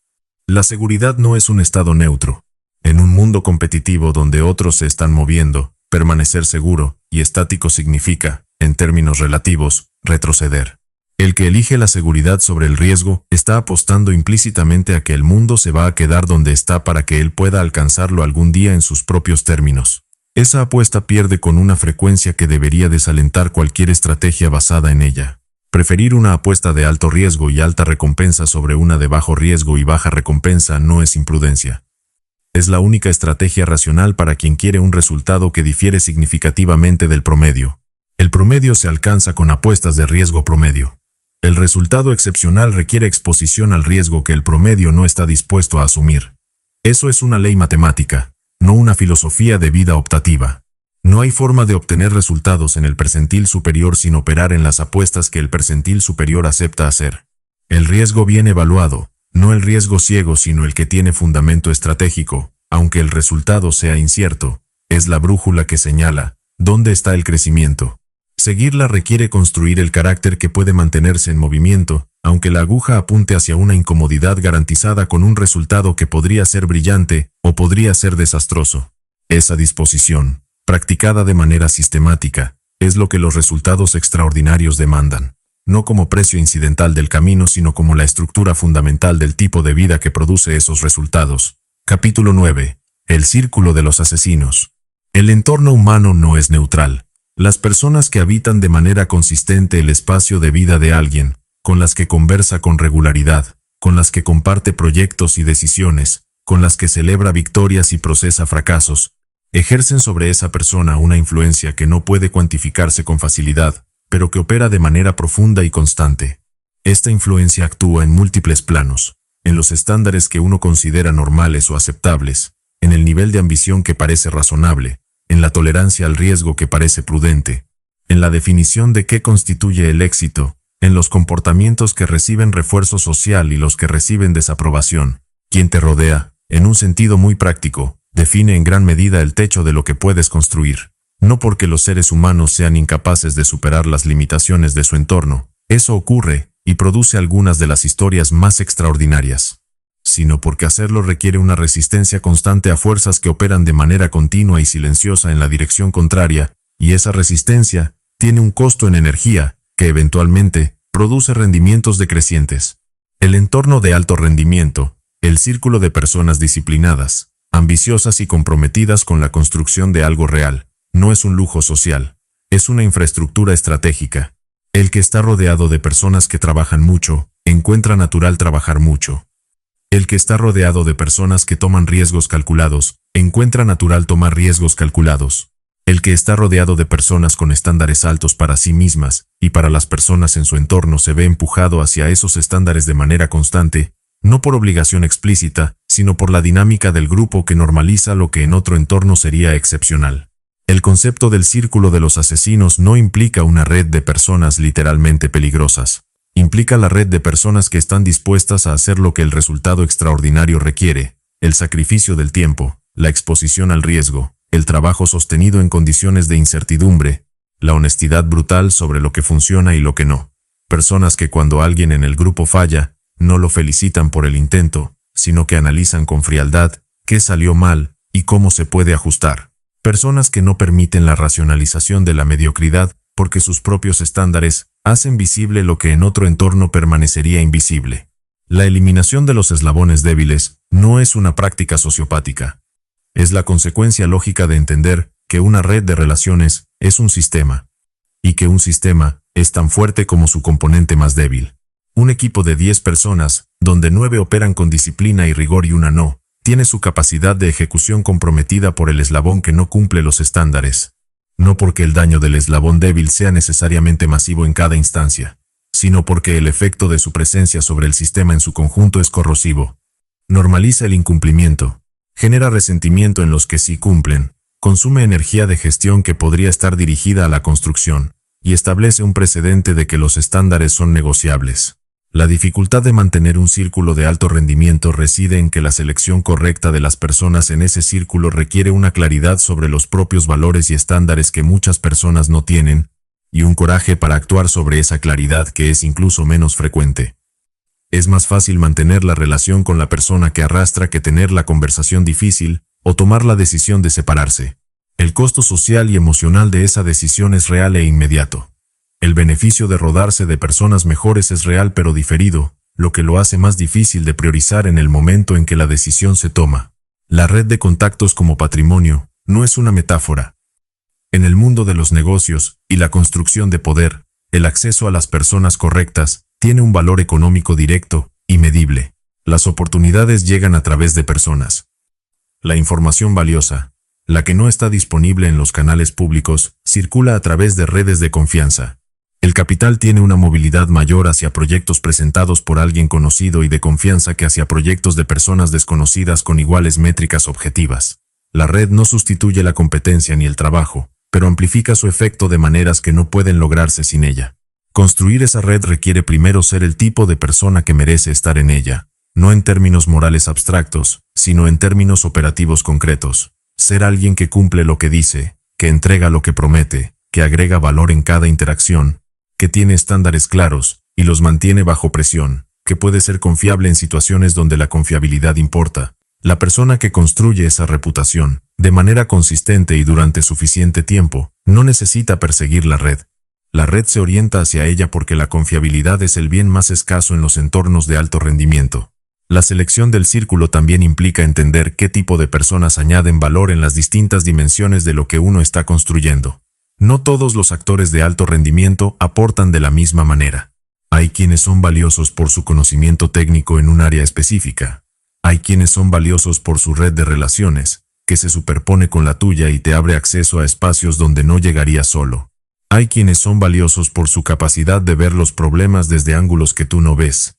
La seguridad no es un estado neutro. En un mundo competitivo donde otros se están moviendo, permanecer seguro y estático significa, en términos relativos, retroceder. El que elige la seguridad sobre el riesgo está apostando implícitamente a que el mundo se va a quedar donde está para que él pueda alcanzarlo algún día en sus propios términos. Esa apuesta pierde con una frecuencia que debería desalentar cualquier estrategia basada en ella. Preferir una apuesta de alto riesgo y alta recompensa sobre una de bajo riesgo y baja recompensa no es imprudencia. Es la única estrategia racional para quien quiere un resultado que difiere significativamente del promedio. El promedio se alcanza con apuestas de riesgo promedio. El resultado excepcional requiere exposición al riesgo que el promedio no está dispuesto a asumir. Eso es una ley matemática, no una filosofía de vida optativa. No hay forma de obtener resultados en el percentil superior sin operar en las apuestas que el percentil superior acepta hacer. El riesgo bien evaluado, no el riesgo ciego sino el que tiene fundamento estratégico, aunque el resultado sea incierto, es la brújula que señala dónde está el crecimiento. Seguirla requiere construir el carácter que puede mantenerse en movimiento, aunque la aguja apunte hacia una incomodidad garantizada con un resultado que podría ser brillante o podría ser desastroso. Esa disposición, practicada de manera sistemática, es lo que los resultados extraordinarios demandan, no como precio incidental del camino sino como la estructura fundamental del tipo de vida que produce esos resultados. Capítulo 9. El círculo de los asesinos. El entorno humano no es neutral. Las personas que habitan de manera consistente el espacio de vida de alguien, con las que conversa con regularidad, con las que comparte proyectos y decisiones, con las que celebra victorias y procesa fracasos, ejercen sobre esa persona una influencia que no puede cuantificarse con facilidad, pero que opera de manera profunda y constante. Esta influencia actúa en múltiples planos, en los estándares que uno considera normales o aceptables, en el nivel de ambición que parece razonable, en la tolerancia al riesgo que parece prudente, en la definición de qué constituye el éxito, en los comportamientos que reciben refuerzo social y los que reciben desaprobación. Quien te rodea, en un sentido muy práctico, define en gran medida el techo de lo que puedes construir. No porque los seres humanos sean incapaces de superar las limitaciones de su entorno, eso ocurre y produce algunas de las historias más extraordinarias, sino porque hacerlo requiere una resistencia constante a fuerzas que operan de manera continua y silenciosa en la dirección contraria, y esa resistencia tiene un costo en energía, que eventualmente produce rendimientos decrecientes. El entorno de alto rendimiento, el círculo de personas disciplinadas, ambiciosas y comprometidas con la construcción de algo real, no es un lujo social, es una infraestructura estratégica. El que está rodeado de personas que trabajan mucho, encuentra natural trabajar mucho. El que está rodeado de personas que toman riesgos calculados, encuentra natural tomar riesgos calculados. El que está rodeado de personas con estándares altos para sí mismas y para las personas en su entorno se ve empujado hacia esos estándares de manera constante, no por obligación explícita, sino por la dinámica del grupo que normaliza lo que en otro entorno sería excepcional. El concepto del círculo de los asesinos no implica una red de personas literalmente peligrosas. Implica la red de personas que están dispuestas a hacer lo que el resultado extraordinario requiere, el sacrificio del tiempo, la exposición al riesgo, el trabajo sostenido en condiciones de incertidumbre, la honestidad brutal sobre lo que funciona y lo que no. Personas que cuando alguien en el grupo falla, no lo felicitan por el intento, sino que analizan con frialdad qué salió mal y cómo se puede ajustar. Personas que no permiten la racionalización de la mediocridad porque sus propios estándares hacen visible lo que en otro entorno permanecería invisible. La eliminación de los eslabones débiles no es una práctica sociopática, Es la consecuencia lógica de entender que una red de relaciones es un sistema, y que un sistema es tan fuerte como su componente más débil. Un equipo de 10 personas, donde 9 operan con disciplina y rigor y una no, tiene su capacidad de ejecución comprometida por el eslabón que no cumple los estándares. No porque el daño del eslabón débil sea necesariamente masivo en cada instancia, sino porque el efecto de su presencia sobre el sistema en su conjunto es corrosivo. Normaliza el incumplimiento, genera resentimiento en los que sí cumplen, consume energía de gestión que podría estar dirigida a la construcción, y establece un precedente de que los estándares son negociables. La dificultad de mantener un círculo de alto rendimiento reside en que la selección correcta de las personas en ese círculo requiere una claridad sobre los propios valores y estándares que muchas personas no tienen, y un coraje para actuar sobre esa claridad que es incluso menos frecuente. Es más fácil mantener la relación con la persona que arrastra que tener la conversación difícil o tomar la decisión de separarse. El costo social y emocional de esa decisión es real e inmediato. El beneficio de rodarse de personas mejores es real pero diferido, lo que lo hace más difícil de priorizar en el momento en que la decisión se toma. La red de contactos como patrimonio no es una metáfora. En el mundo de los negocios y la construcción de poder, el acceso a las personas correctas tiene un valor económico directo y medible. Las oportunidades llegan a través de personas. La información valiosa, la que no está disponible en los canales públicos, circula a través de redes de confianza. El capital tiene una movilidad mayor hacia proyectos presentados por alguien conocido y de confianza que hacia proyectos de personas desconocidas con iguales métricas objetivas. La red no sustituye la competencia ni el trabajo, pero amplifica su efecto de maneras que no pueden lograrse sin ella. Construir esa red requiere primero ser el tipo de persona que merece estar en ella, no en términos morales abstractos, sino en términos operativos concretos. Ser alguien que cumple lo que dice, que entrega lo que promete, que agrega valor en cada interacción, que tiene estándares claros y los mantiene bajo presión, que puede ser confiable en situaciones donde la confiabilidad importa. La persona que construye esa reputación, de manera consistente y durante suficiente tiempo, no necesita perseguir la red. La red se orienta hacia ella porque la confiabilidad es el bien más escaso en los entornos de alto rendimiento. La selección del círculo también implica entender qué tipo de personas añaden valor en las distintas dimensiones de lo que uno está construyendo. No todos los actores de alto rendimiento aportan de la misma manera. Hay quienes son valiosos por su conocimiento técnico en un área específica. Hay quienes son valiosos por su red de relaciones, que se superpone con la tuya y te abre acceso a espacios donde no llegarías solo. Hay quienes son valiosos por su capacidad de ver los problemas desde ángulos que tú no ves.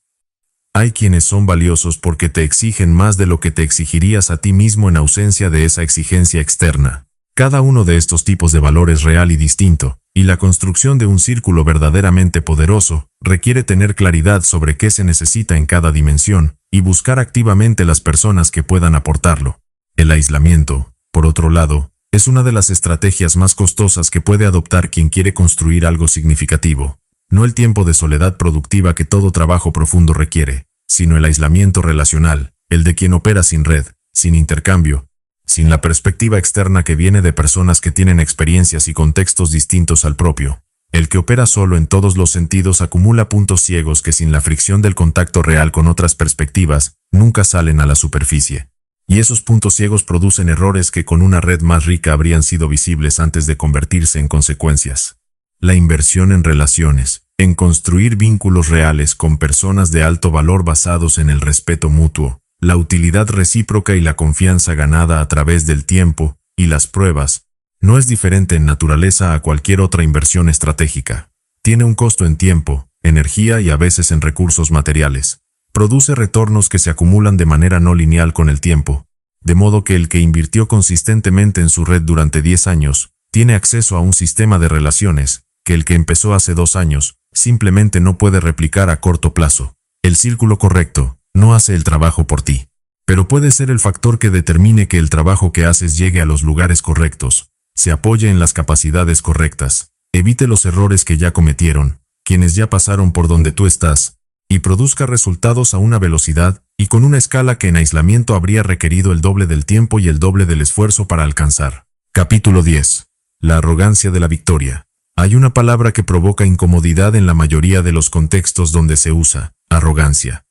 Hay quienes son valiosos porque te exigen más de lo que te exigirías a ti mismo en ausencia de esa exigencia externa. Cada uno de estos tipos de valor es real y distinto, y la construcción de un círculo verdaderamente poderoso requiere tener claridad sobre qué se necesita en cada dimensión y buscar activamente las personas que puedan aportarlo. El aislamiento, por otro lado, es una de las estrategias más costosas que puede adoptar quien quiere construir algo significativo. No el tiempo de soledad productiva que todo trabajo profundo requiere, sino el aislamiento relacional, el de quien opera sin red, sin intercambio, sin la perspectiva externa que viene de personas que tienen experiencias y contextos distintos al propio. El que opera solo en todos los sentidos acumula puntos ciegos que sin la fricción del contacto real con otras perspectivas, nunca salen a la superficie. Y esos puntos ciegos producen errores que con una red más rica habrían sido visibles antes de convertirse en consecuencias. La inversión en relaciones, en construir vínculos reales con personas de alto valor basados en el respeto mutuo, la utilidad recíproca y la confianza ganada a través del tiempo y las pruebas, no es diferente en naturaleza a cualquier otra inversión estratégica. Tiene un costo en tiempo, energía y a veces en recursos materiales. Produce retornos que se acumulan de manera no lineal con el tiempo, de modo que el que invirtió consistentemente en su red durante 10 años, tiene acceso a un sistema de relaciones que el que empezó hace 2 años, simplemente no puede replicar a corto plazo. El círculo correcto no hace el trabajo por ti, pero puede ser el factor que determine que el trabajo que haces llegue a los lugares correctos, se apoye en las capacidades correctas, evite los errores que ya cometieron, quienes ya pasaron por donde tú estás, y produzca resultados a una velocidad y con una escala que en aislamiento habría requerido el doble del tiempo y el doble del esfuerzo para alcanzar. Capítulo 10. La arrogancia de la victoria. Hay una palabra que provoca incomodidad en la mayoría de los contextos donde se usa: arrogancia.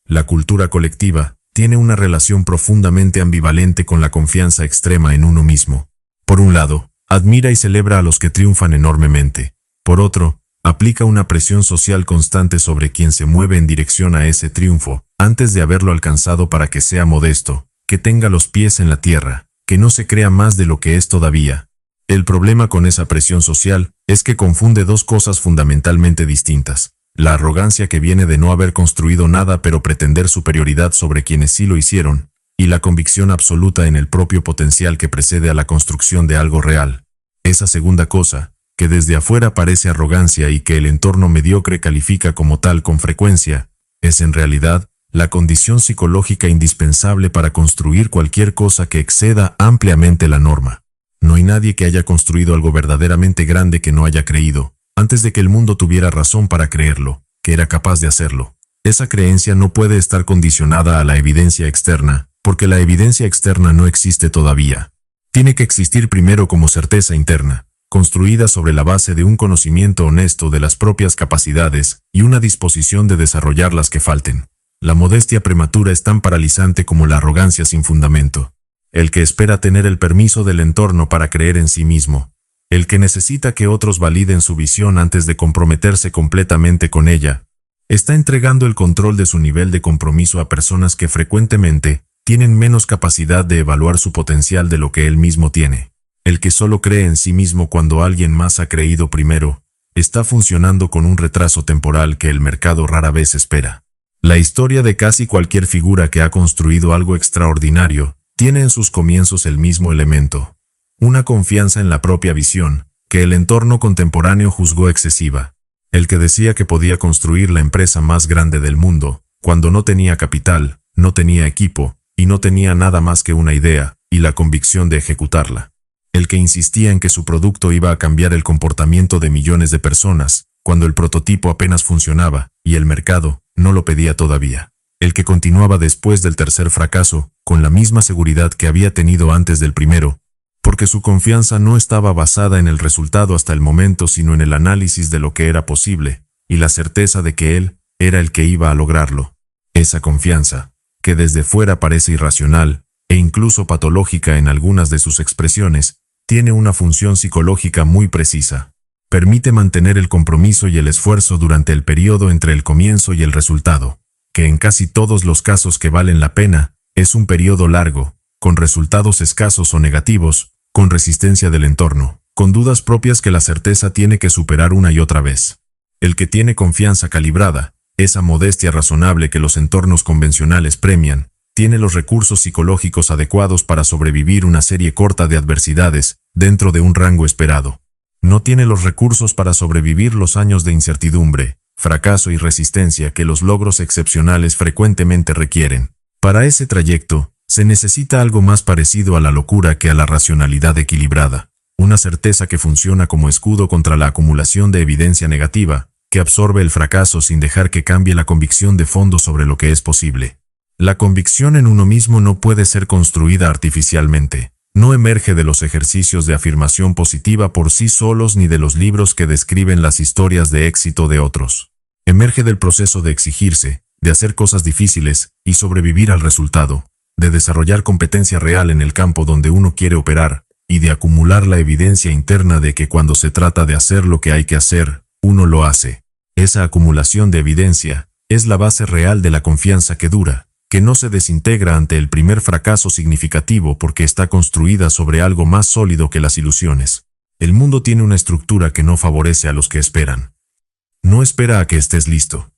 La cultura colectiva tiene una relación profundamente ambivalente con la confianza extrema en uno mismo. Por un lado, admira y celebra a los que triunfan enormemente. Por otro, aplica una presión social constante sobre quien se mueve en dirección a ese triunfo, antes de haberlo alcanzado, para que sea modesto, que tenga los pies en la tierra, que no se crea más de lo que es todavía. El problema con esa presión social es que confunde dos cosas fundamentalmente distintas: la arrogancia que viene de no haber construido nada pero pretender superioridad sobre quienes sí lo hicieron, y la convicción absoluta en el propio potencial que precede a la construcción de algo real. Esa segunda cosa, que desde afuera parece arrogancia y que el entorno mediocre califica como tal con frecuencia, es en realidad la condición psicológica indispensable para construir cualquier cosa que exceda ampliamente la norma. No hay nadie que haya construido algo verdaderamente grande que no haya creído, antes de que el mundo tuviera razón para creerlo, que era capaz de hacerlo. Esa creencia no puede estar condicionada a la evidencia externa, porque la evidencia externa no existe todavía. Tiene que existir primero como certeza interna, construida sobre la base de un conocimiento honesto de las propias capacidades y una disposición de desarrollar las que falten. La modestia prematura es tan paralizante como la arrogancia sin fundamento. El que espera tener el permiso del entorno para creer en sí mismo, el que necesita que otros validen su visión antes de comprometerse completamente con ella, está entregando el control de su nivel de compromiso a personas que frecuentemente tienen menos capacidad de evaluar su potencial de lo que él mismo tiene. El que solo cree en sí mismo cuando alguien más ha creído primero, está funcionando con un retraso temporal que el mercado rara vez espera. La historia de casi cualquier figura que ha construido algo extraordinario tiene en sus comienzos el mismo elemento: una confianza en la propia visión, que el entorno contemporáneo juzgó excesiva. El que decía que podía construir la empresa más grande del mundo, cuando no tenía capital, no tenía equipo, y no tenía nada más que una idea, y la convicción de ejecutarla. El que insistía en que su producto iba a cambiar el comportamiento de millones de personas, cuando el prototipo apenas funcionaba, y el mercado no lo pedía todavía. El que continuaba después del tercer fracaso, con la misma seguridad que había tenido antes del primero, porque su confianza no estaba basada en el resultado hasta el momento, sino en el análisis de lo que era posible, y la certeza de que él era el que iba a lograrlo. Esa confianza, que desde fuera parece irracional, e incluso patológica en algunas de sus expresiones, tiene una función psicológica muy precisa. Permite mantener el compromiso y el esfuerzo durante el periodo entre el comienzo y el resultado, que en casi todos los casos que valen la pena, es un periodo largo, con resultados escasos o negativos, con resistencia del entorno, con dudas propias que la certeza tiene que superar una y otra vez. El que tiene confianza calibrada, esa modestia razonable que los entornos convencionales premian, tiene los recursos psicológicos adecuados para sobrevivir una serie corta de adversidades, dentro de un rango esperado. No tiene los recursos para sobrevivir los años de incertidumbre, fracaso y resistencia que los logros excepcionales frecuentemente requieren. Para ese trayecto, se necesita algo más parecido a la locura que a la racionalidad equilibrada, una certeza que funciona como escudo contra la acumulación de evidencia negativa, que absorbe el fracaso sin dejar que cambie la convicción de fondo sobre lo que es posible. La convicción en uno mismo no puede ser construida artificialmente. No emerge de los ejercicios de afirmación positiva por sí solos ni de los libros que describen las historias de éxito de otros. Emerge del proceso de exigirse, de hacer cosas difíciles y sobrevivir al resultado, de desarrollar competencia real en el campo donde uno quiere operar, y de acumular la evidencia interna de que cuando se trata de hacer lo que hay que hacer, uno lo hace. Esa acumulación de evidencia es la base real de la confianza que dura, que no se desintegra ante el primer fracaso significativo porque está construida sobre algo más sólido que las ilusiones. El mundo tiene una estructura que no favorece a los que esperan. No espera a que estés listo.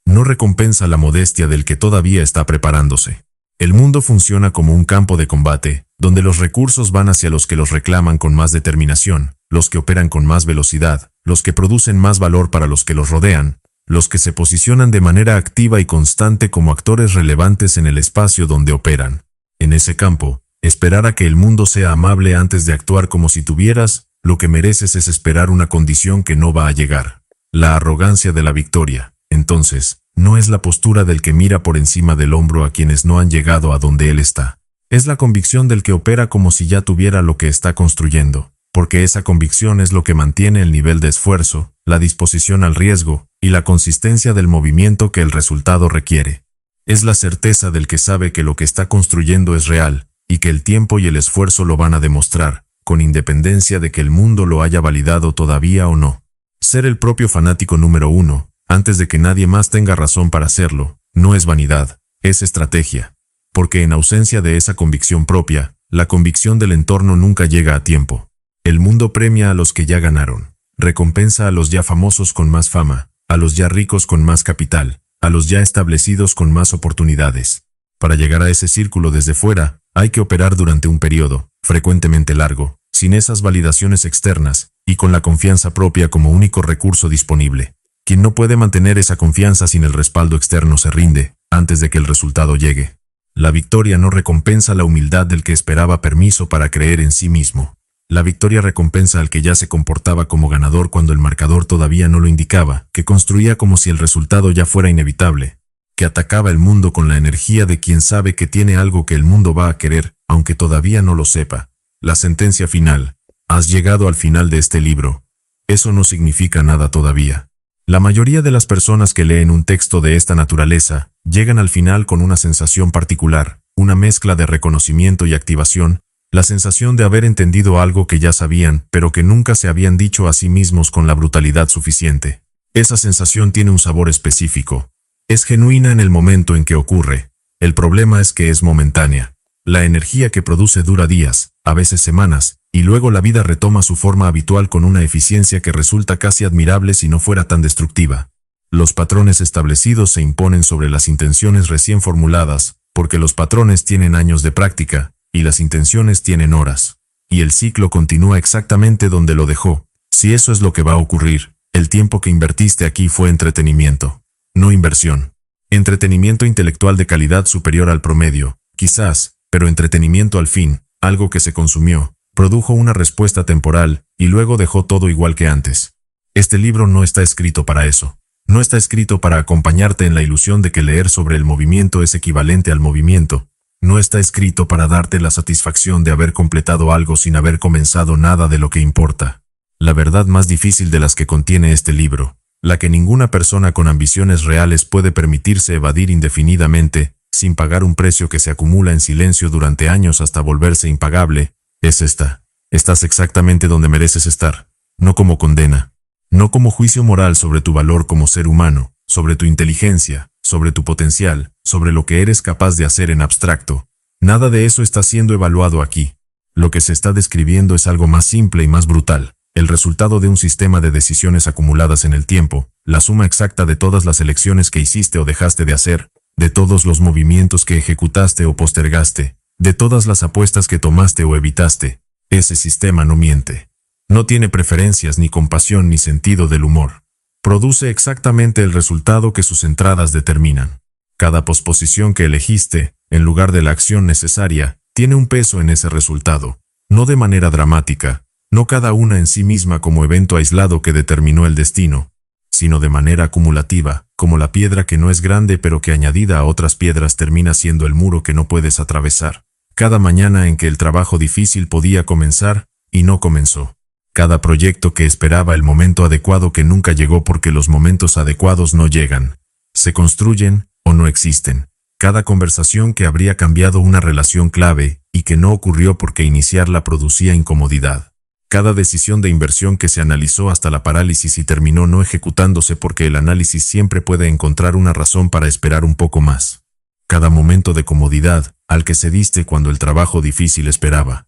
No recompensa la modestia del que todavía está preparándose. El mundo funciona como un campo de combate, donde los recursos van hacia los que los reclaman con más determinación, los que operan con más velocidad, los que producen más valor para los que los rodean, los que se posicionan de manera activa y constante como actores relevantes en el espacio donde operan. En ese campo, esperar a que el mundo sea amable antes de actuar como si tuvieras, lo que mereces es esperar una condición que no va a llegar. La arrogancia de la victoria, entonces, no es la postura del que mira por encima del hombro a quienes no han llegado a donde él está. Es la convicción del que opera como si ya tuviera lo que está construyendo, porque esa convicción es lo que mantiene el nivel de esfuerzo, la disposición al riesgo y la consistencia del movimiento que el resultado requiere. Es la certeza del que sabe que lo que está construyendo es real, y que el tiempo y el esfuerzo lo van a demostrar, con independencia de que el mundo lo haya validado todavía o no. Ser el propio fanático número uno, antes de que nadie más tenga razón para hacerlo, no es vanidad, es estrategia. Porque en ausencia de esa convicción propia, la convicción del entorno nunca llega a tiempo. El mundo premia a los que ya ganaron, recompensa a los ya famosos con más fama, a los ya ricos con más capital, a los ya establecidos con más oportunidades. Para llegar a ese círculo desde fuera, hay que operar durante un periodo, frecuentemente largo, sin esas validaciones externas, y con la confianza propia como único recurso disponible. Quien no puede mantener esa confianza sin el respaldo externo se rinde, antes de que el resultado llegue. La victoria no recompensa la humildad del que esperaba permiso para creer en sí mismo. La victoria recompensa al que ya se comportaba como ganador cuando el marcador todavía no lo indicaba, que construía como si el resultado ya fuera inevitable, que atacaba el mundo con la energía de quien sabe que tiene algo que el mundo va a querer, aunque todavía no lo sepa. La sentencia final. Has llegado al final de este libro. Eso no significa nada todavía. La mayoría de las personas que leen un texto de esta naturaleza, llegan al final con una sensación particular, una mezcla de reconocimiento y activación, la sensación de haber entendido algo que ya sabían, pero que nunca se habían dicho a sí mismos con la brutalidad suficiente. Esa sensación tiene un sabor específico. Es genuina en el momento en que ocurre. El problema es que es momentánea. La energía que produce dura días, a veces semanas, y luego la vida retoma su forma habitual con una eficiencia que resulta casi admirable si no fuera tan destructiva. Los patrones establecidos se imponen sobre las intenciones recién formuladas, porque los patrones tienen años de práctica, y las intenciones tienen horas. Y el ciclo continúa exactamente donde lo dejó. Si eso es lo que va a ocurrir, el tiempo que invertiste aquí fue entretenimiento, no inversión. Entretenimiento intelectual de calidad superior al promedio, quizás, pero entretenimiento al fin, algo que se consumió, produjo una respuesta temporal, y luego dejó todo igual que antes. Este libro no está escrito para eso. No está escrito para acompañarte en la ilusión de que leer sobre el movimiento es equivalente al movimiento. No está escrito para darte la satisfacción de haber completado algo sin haber comenzado nada de lo que importa. La verdad más difícil de las que contiene este libro, la que ninguna persona con ambiciones reales puede permitirse evadir indefinidamente, sin pagar un precio que se acumula en silencio durante años hasta volverse impagable, es esta. Estás exactamente donde mereces estar, no como condena, no como juicio moral sobre tu valor como ser humano, sobre tu inteligencia, sobre tu potencial, sobre lo que eres capaz de hacer en abstracto. Nada de eso está siendo evaluado aquí. Lo que se está describiendo es algo más simple y más brutal, el resultado de un sistema de decisiones acumuladas en el tiempo, la suma exacta de todas las elecciones que hiciste o dejaste de hacer, de todos los movimientos que ejecutaste o postergaste, de todas las apuestas que tomaste o evitaste. Ese sistema no miente. No tiene preferencias, ni compasión, ni sentido del humor. Produce exactamente el resultado que sus entradas determinan. Cada posposición que elegiste, en lugar de la acción necesaria, tiene un peso en ese resultado, no de manera dramática, no cada una en sí misma como evento aislado que determinó el destino, sino de manera acumulativa, como la piedra que no es grande pero que añadida a otras piedras termina siendo el muro que no puedes atravesar. Cada mañana en que el trabajo difícil podía comenzar, y no comenzó. Cada proyecto que esperaba el momento adecuado que nunca llegó porque los momentos adecuados no llegan. Se construyen o no existen. Cada conversación que habría cambiado una relación clave y que no ocurrió porque iniciarla producía incomodidad. Cada decisión de inversión que se analizó hasta la parálisis y terminó no ejecutándose porque el análisis siempre puede encontrar una razón para esperar un poco más. Cada momento de comodidad al que cediste cuando el trabajo difícil esperaba.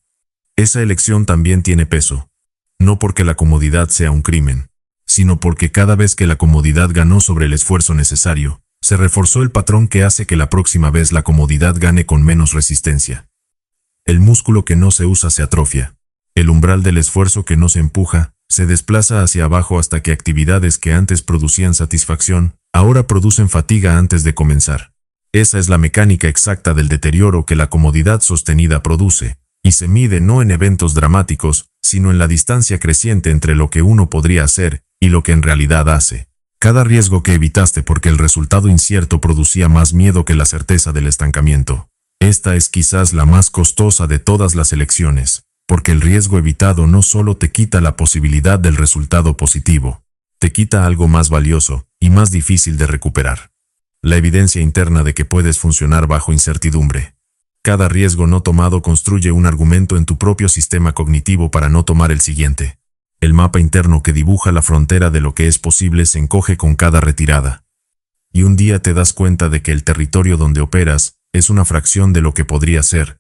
Esa elección también tiene peso. No porque la comodidad sea un crimen, sino porque cada vez que la comodidad ganó sobre el esfuerzo necesario, se reforzó el patrón que hace que la próxima vez la comodidad gane con menos resistencia. El músculo que no se usa se atrofia. El umbral del esfuerzo que no se empuja, se desplaza hacia abajo hasta que actividades que antes producían satisfacción, ahora producen fatiga antes de comenzar. Esa es la mecánica exacta del deterioro que la comodidad sostenida produce, y se mide no en eventos dramáticos, sino en la distancia creciente entre lo que uno podría hacer y lo que en realidad hace. Cada riesgo que evitaste porque el resultado incierto producía más miedo que la certeza del estancamiento. Esta es quizás la más costosa de todas las elecciones, porque el riesgo evitado no solo te quita la posibilidad del resultado positivo, te quita algo más valioso y más difícil de recuperar. la evidencia interna de que puedes funcionar bajo incertidumbre. Cada riesgo no tomado construye un argumento en tu propio sistema cognitivo para no tomar el siguiente. El mapa interno que dibuja la frontera de lo que es posible se encoge con cada retirada. Y un día te das cuenta de que el territorio donde operas es una fracción de lo que podría ser.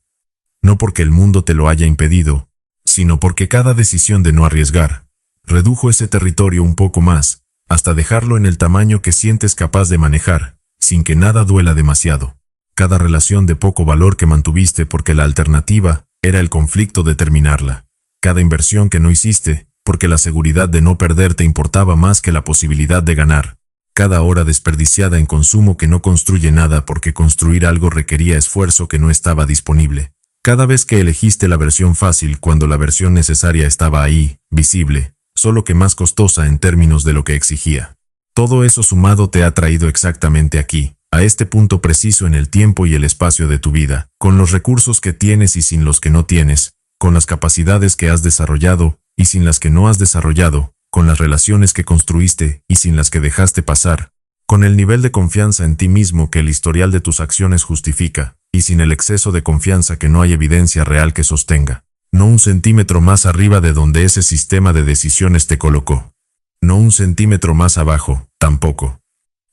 No porque el mundo te lo haya impedido, sino porque cada decisión de no arriesgar redujo ese territorio un poco más, hasta dejarlo en el tamaño que sientes capaz de manejar, sin que nada duela demasiado. Cada relación de poco valor que mantuviste porque la alternativa era el conflicto de terminarla. Cada inversión que no hiciste porque la seguridad de no perder te importaba más que la posibilidad de ganar. Cada hora desperdiciada en consumo que no construye nada porque construir algo requería esfuerzo que no estaba disponible. Cada vez que elegiste la versión fácil cuando la versión necesaria estaba ahí, visible, solo que más costosa en términos de lo que exigía. Todo eso sumado te ha traído exactamente aquí, a este punto preciso en el tiempo y el espacio de tu vida, con los recursos que tienes y sin los que no tienes, con las capacidades que has desarrollado y sin las que no has desarrollado, con las relaciones que construiste y sin las que dejaste pasar, con el nivel de confianza en ti mismo que el historial de tus acciones justifica, y sin el exceso de confianza que no hay evidencia real que sostenga. No un centímetro más arriba de donde ese sistema de decisiones te colocó. No un centímetro más abajo, tampoco.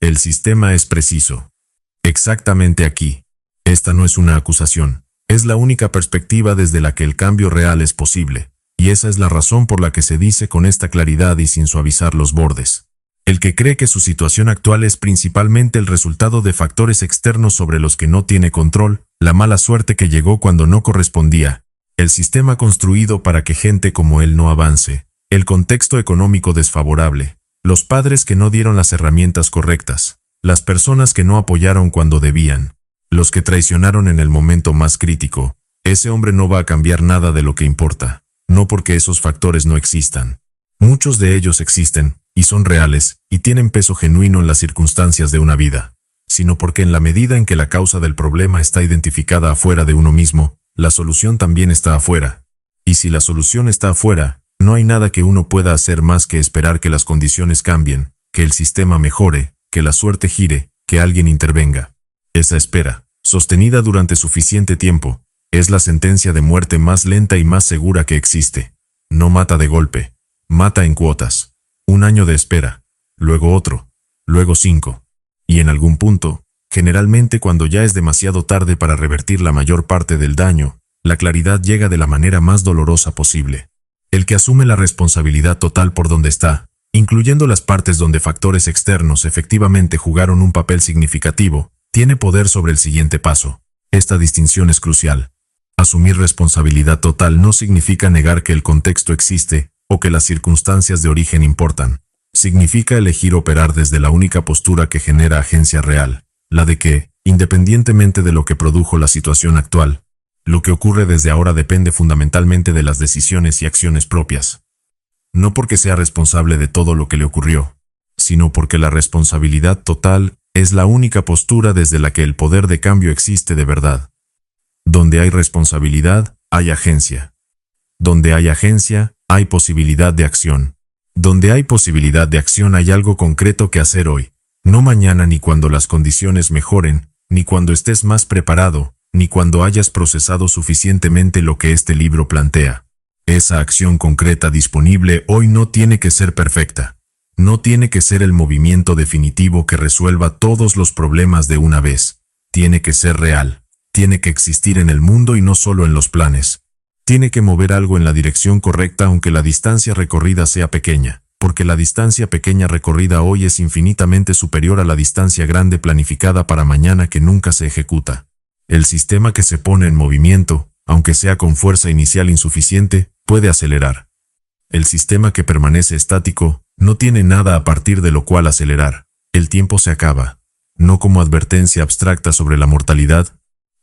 El sistema es preciso. Exactamente aquí. Esta no es una acusación. Es la única perspectiva desde la que el cambio real es posible. Y esa es la razón por la que se dice con esta claridad y sin suavizar los bordes. El que cree que su situación actual es principalmente el resultado de factores externos sobre los que no tiene control, la mala suerte que llegó cuando no correspondía, el sistema construido para que gente como él no avance, el contexto económico desfavorable, los padres que no dieron las herramientas correctas, las personas que no apoyaron cuando debían, los que traicionaron en el momento más crítico, ese hombre no va a cambiar nada de lo que importa. No porque esos factores no existan. Muchos de ellos existen, y son reales, y tienen peso genuino en las circunstancias de una vida, sino porque en la medida en que la causa del problema está identificada afuera de uno mismo, la solución también está afuera. Y si la solución está afuera, no hay nada que uno pueda hacer más que esperar que las condiciones cambien, que el sistema mejore, que la suerte gire, que alguien intervenga. Esa espera, sostenida durante suficiente tiempo, es la sentencia de muerte más lenta y más segura que existe. No mata de golpe, mata en cuotas. 1 año de espera, luego otro, luego 5. Y en algún punto, generalmente cuando ya es demasiado tarde para revertir la mayor parte del daño, la claridad llega de la manera más dolorosa posible. El que asume la responsabilidad total por donde está, incluyendo las partes donde factores externos efectivamente jugaron un papel significativo, tiene poder sobre el siguiente paso. Esta distinción es crucial. Asumir responsabilidad total no significa negar que el contexto existe o que las circunstancias de origen importan. Significa elegir operar desde la única postura que genera agencia real, la de que, independientemente de lo que produjo la situación actual, lo que ocurre desde ahora depende fundamentalmente de las decisiones y acciones propias. No porque sea responsable de todo lo que le ocurrió, sino porque la responsabilidad total es la única postura desde la que el poder de cambio existe de verdad. Donde hay responsabilidad, hay agencia. Donde hay agencia, hay posibilidad de acción. Donde hay posibilidad de acción hay algo concreto que hacer hoy, no mañana ni cuando las condiciones mejoren, ni cuando estés más preparado, ni cuando hayas procesado suficientemente lo que este libro plantea. Esa acción concreta disponible hoy no tiene que ser perfecta. No tiene que ser el movimiento definitivo que resuelva todos los problemas de una vez. Tiene que ser real. Tiene que existir en el mundo y no solo en los planes. Tiene que mover algo en la dirección correcta aunque la distancia recorrida sea pequeña, porque la distancia pequeña recorrida hoy es infinitamente superior a la distancia grande planificada para mañana que nunca se ejecuta. El sistema que se pone en movimiento, aunque sea con fuerza inicial insuficiente, puede acelerar. El sistema que permanece estático no tiene nada a partir de lo cual acelerar. El tiempo se acaba, no como advertencia abstracta sobre la mortalidad,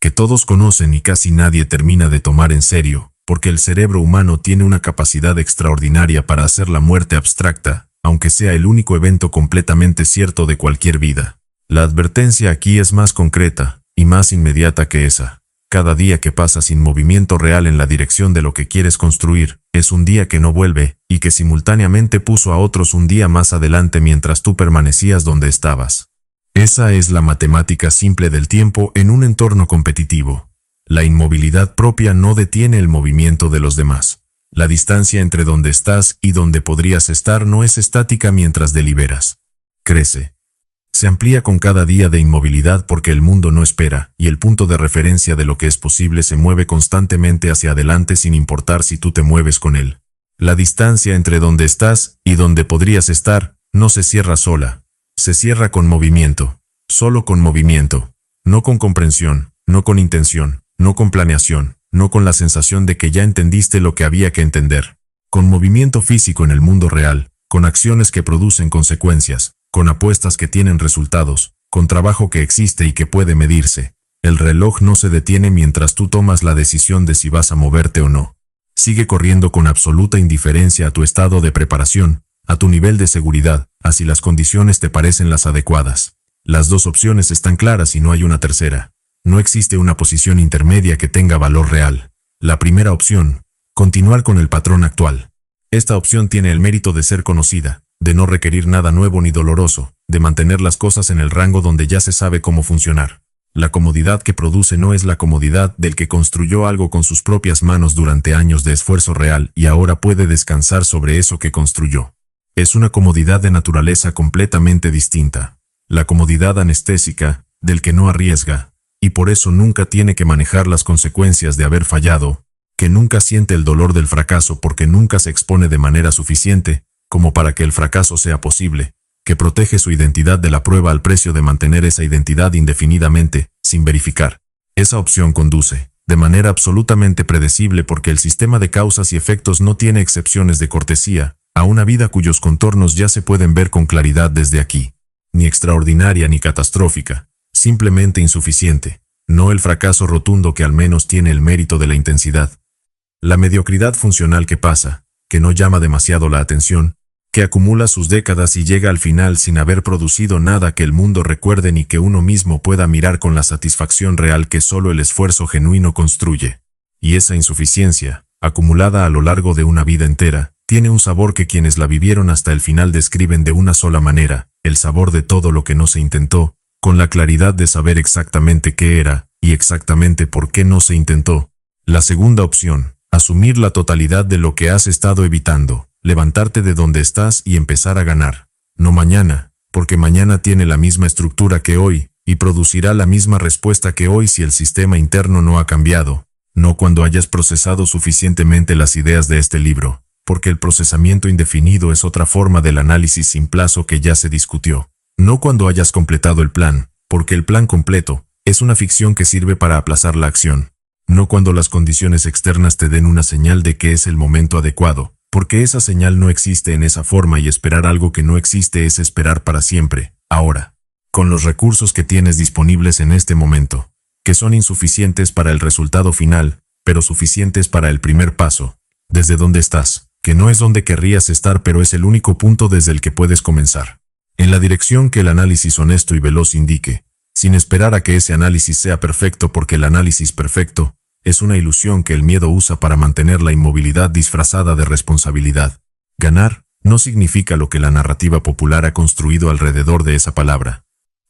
que todos conocen y casi nadie termina de tomar en serio, porque el cerebro humano tiene una capacidad extraordinaria para hacer la muerte abstracta, aunque sea el único evento completamente cierto de cualquier vida. La advertencia aquí es más concreta y más inmediata que esa. Cada día que pasa sin movimiento real en la dirección de lo que quieres construir, es un día que no vuelve, y que simultáneamente puso a otros un día más adelante mientras tú permanecías donde estabas. Esa es la matemática simple del tiempo en un entorno competitivo. La inmovilidad propia no detiene el movimiento de los demás. La distancia entre donde estás y donde podrías estar no es estática mientras deliberas. Crece. Se amplía con cada día de inmovilidad porque el mundo no espera, y el punto de referencia de lo que es posible se mueve constantemente hacia adelante sin importar si tú te mueves con él. La distancia entre donde estás y donde podrías estar no se cierra sola. Se cierra con movimiento. Solo con movimiento. No con comprensión, no con intención, no con planeación, no con la sensación de que ya entendiste lo que había que entender. Con movimiento físico en el mundo real, con acciones que producen consecuencias, con apuestas que tienen resultados, con trabajo que existe y que puede medirse. El reloj no se detiene mientras tú tomas la decisión de si vas a moverte o no. Sigue corriendo con absoluta indiferencia a tu estado de preparación, a tu nivel de seguridad, a si las condiciones te parecen las adecuadas. Las dos opciones están claras y no hay una tercera. No existe una posición intermedia que tenga valor real. La primera opción, continuar con el patrón actual. Esta opción tiene el mérito de ser conocida, de no requerir nada nuevo ni doloroso, de mantener las cosas en el rango donde ya se sabe cómo funcionar. La comodidad que produce no es la comodidad del que construyó algo con sus propias manos durante años de esfuerzo real y ahora puede descansar sobre eso que construyó. Es una comodidad de naturaleza completamente distinta. La comodidad anestésica, del que no arriesga, y por eso nunca tiene que manejar las consecuencias de haber fallado, que nunca siente el dolor del fracaso porque nunca se expone de manera suficiente, como para que el fracaso sea posible, que protege su identidad de la prueba al precio de mantener esa identidad indefinidamente, sin verificar. Esa opción conduce, de manera absolutamente predecible porque el sistema de causas y efectos no tiene excepciones de cortesía, a una vida cuyos contornos ya se pueden ver con claridad desde aquí. Ni extraordinaria ni catastrófica, simplemente insuficiente, no el fracaso rotundo que al menos tiene el mérito de la intensidad. La mediocridad funcional que pasa, que no llama demasiado la atención, que acumula sus décadas y llega al final sin haber producido nada que el mundo recuerde ni que uno mismo pueda mirar con la satisfacción real que solo el esfuerzo genuino construye. Y esa insuficiencia, acumulada a lo largo de una vida entera, tiene un sabor que quienes la vivieron hasta el final describen de una sola manera, el sabor de todo lo que no se intentó, con la claridad de saber exactamente qué era, y exactamente por qué no se intentó. La segunda opción, asumir la totalidad de lo que has estado evitando, levantarte de donde estás y empezar a ganar. No mañana, porque mañana tiene la misma estructura que hoy, y producirá la misma respuesta que hoy si el sistema interno no ha cambiado. No cuando hayas procesado suficientemente las ideas de este libro, porque el procesamiento indefinido es otra forma del análisis sin plazo que ya se discutió. No cuando hayas completado el plan, porque el plan completo es una ficción que sirve para aplazar la acción. No cuando las condiciones externas te den una señal de que es el momento adecuado, porque esa señal no existe en esa forma y esperar algo que no existe es esperar para siempre, ahora. Con los recursos que tienes disponibles en este momento, que son insuficientes para el resultado final, pero suficientes para el primer paso, desde donde estás, que no es donde querrías estar pero es el único punto desde el que puedes comenzar. En la dirección que el análisis honesto y veloz indique, sin esperar a que ese análisis sea perfecto porque el análisis perfecto es una ilusión que el miedo usa para mantener la inmovilidad disfrazada de responsabilidad. Ganar no significa lo que la narrativa popular ha construido alrededor de esa palabra.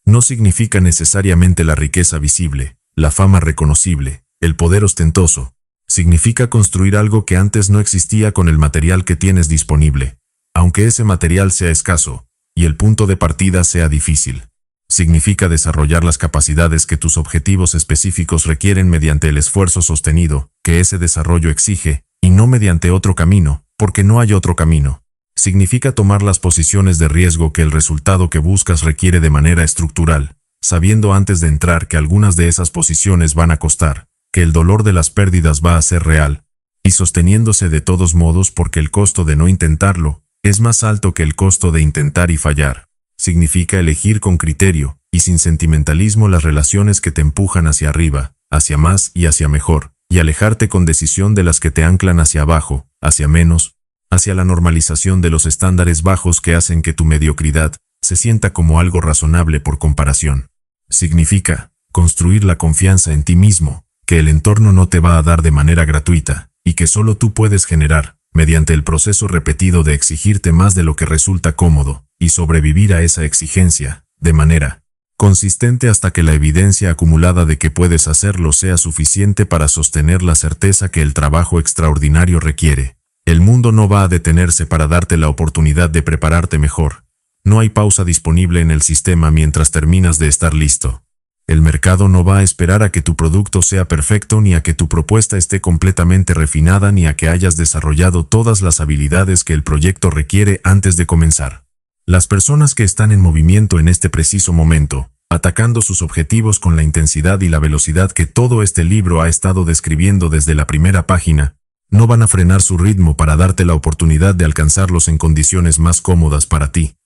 No significa necesariamente la riqueza visible, la fama reconocible, el poder ostentoso. Significa construir algo que antes no existía con el material que tienes disponible, aunque ese material sea escaso, y el punto de partida sea difícil. Significa desarrollar las capacidades que tus objetivos específicos requieren mediante el esfuerzo sostenido que ese desarrollo exige, y no mediante otro camino, porque no hay otro camino. Significa tomar las posiciones de riesgo que el resultado que buscas requiere de manera estructural, sabiendo antes de entrar que algunas de esas posiciones van a costar, que el dolor de las pérdidas va a ser real, y sosteniéndose de todos modos porque el costo de no intentarlo es más alto que el costo de intentar y fallar. Significa elegir con criterio y sin sentimentalismo las relaciones que te empujan hacia arriba, hacia más y hacia mejor, y alejarte con decisión de las que te anclan hacia abajo, hacia menos, hacia la normalización de los estándares bajos que hacen que tu mediocridad se sienta como algo razonable por comparación. Significa construir la confianza en ti mismo, que el entorno no te va a dar de manera gratuita, y que solo tú puedes generar, mediante el proceso repetido de exigirte más de lo que resulta cómodo, y sobrevivir a esa exigencia, de manera consistente hasta que la evidencia acumulada de que puedes hacerlo sea suficiente para sostener la certeza que el trabajo extraordinario requiere. El mundo no va a detenerse para darte la oportunidad de prepararte mejor. No hay pausa disponible en el sistema mientras terminas de estar listo. El mercado no va a esperar a que tu producto sea perfecto, ni a que tu propuesta esté completamente refinada, ni a que hayas desarrollado todas las habilidades que el proyecto requiere antes de comenzar. Las personas que están en movimiento en este preciso momento, atacando sus objetivos con la intensidad y la velocidad que todo este libro ha estado describiendo desde la primera página, no van a frenar su ritmo para darte la oportunidad de alcanzarlos en condiciones más cómodas para ti.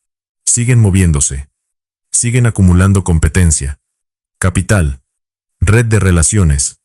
Siguen moviéndose. Siguen acumulando competencia, capital, red de relaciones,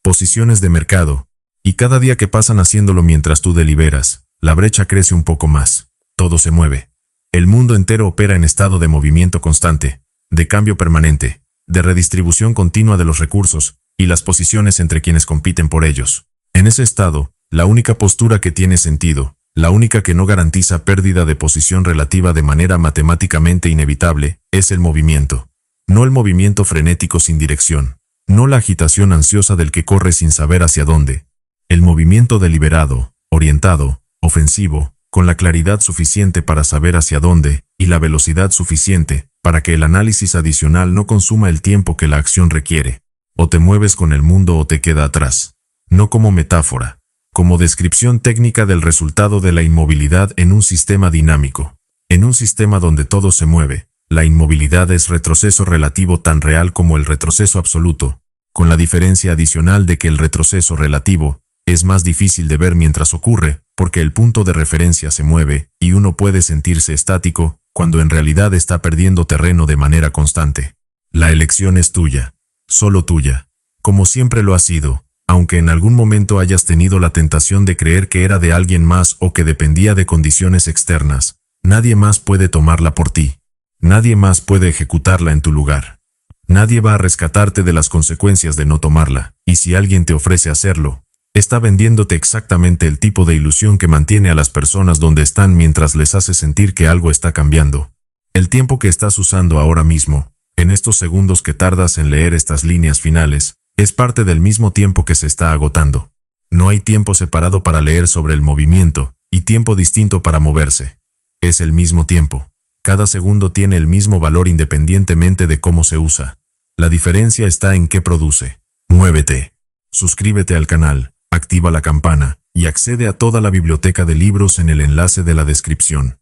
posiciones de mercado, y cada día que pasan haciéndolo mientras tú deliberas, la brecha crece un poco más. Todo se mueve. El mundo entero opera en estado de movimiento constante, de cambio permanente, de redistribución continua de los recursos y las posiciones entre quienes compiten por ellos. En ese estado, la única postura que tiene sentido, la única que no garantiza pérdida de posición relativa de manera matemáticamente inevitable, es el movimiento. No el movimiento frenético sin dirección, no la agitación ansiosa del que corre sin saber hacia dónde. El movimiento deliberado, orientado, ofensivo, con la claridad suficiente para saber hacia dónde, y la velocidad suficiente para que el análisis adicional no consuma el tiempo que la acción requiere. O te mueves con el mundo o te queda atrás. No como metáfora, como descripción técnica del resultado de la inmovilidad en un sistema dinámico. En un sistema donde todo se mueve, la inmovilidad es retroceso relativo tan real como el retroceso absoluto, con la diferencia adicional de que el retroceso relativo es más difícil de ver mientras ocurre, porque el punto de referencia se mueve, y uno puede sentirse estático, cuando en realidad está perdiendo terreno de manera constante. La elección es tuya, solo tuya, como siempre lo ha sido, aunque en algún momento hayas tenido la tentación de creer que era de alguien más o que dependía de condiciones externas. Nadie más puede tomarla por ti. Nadie más puede ejecutarla en tu lugar. Nadie va a rescatarte de las consecuencias de no tomarla, y si alguien te ofrece hacerlo, está vendiéndote exactamente el tipo de ilusión que mantiene a las personas donde están mientras les hace sentir que algo está cambiando. El tiempo que estás usando ahora mismo, en estos segundos que tardas en leer estas líneas finales, es parte del mismo tiempo que se está agotando. No hay tiempo separado para leer sobre el movimiento, y tiempo distinto para moverse. Es el mismo tiempo. Cada segundo tiene el mismo valor independientemente de cómo se usa. La diferencia está en qué produce. Muévete. Suscríbete al canal, activa la campana, y accede a toda la biblioteca de libros en el enlace de la descripción.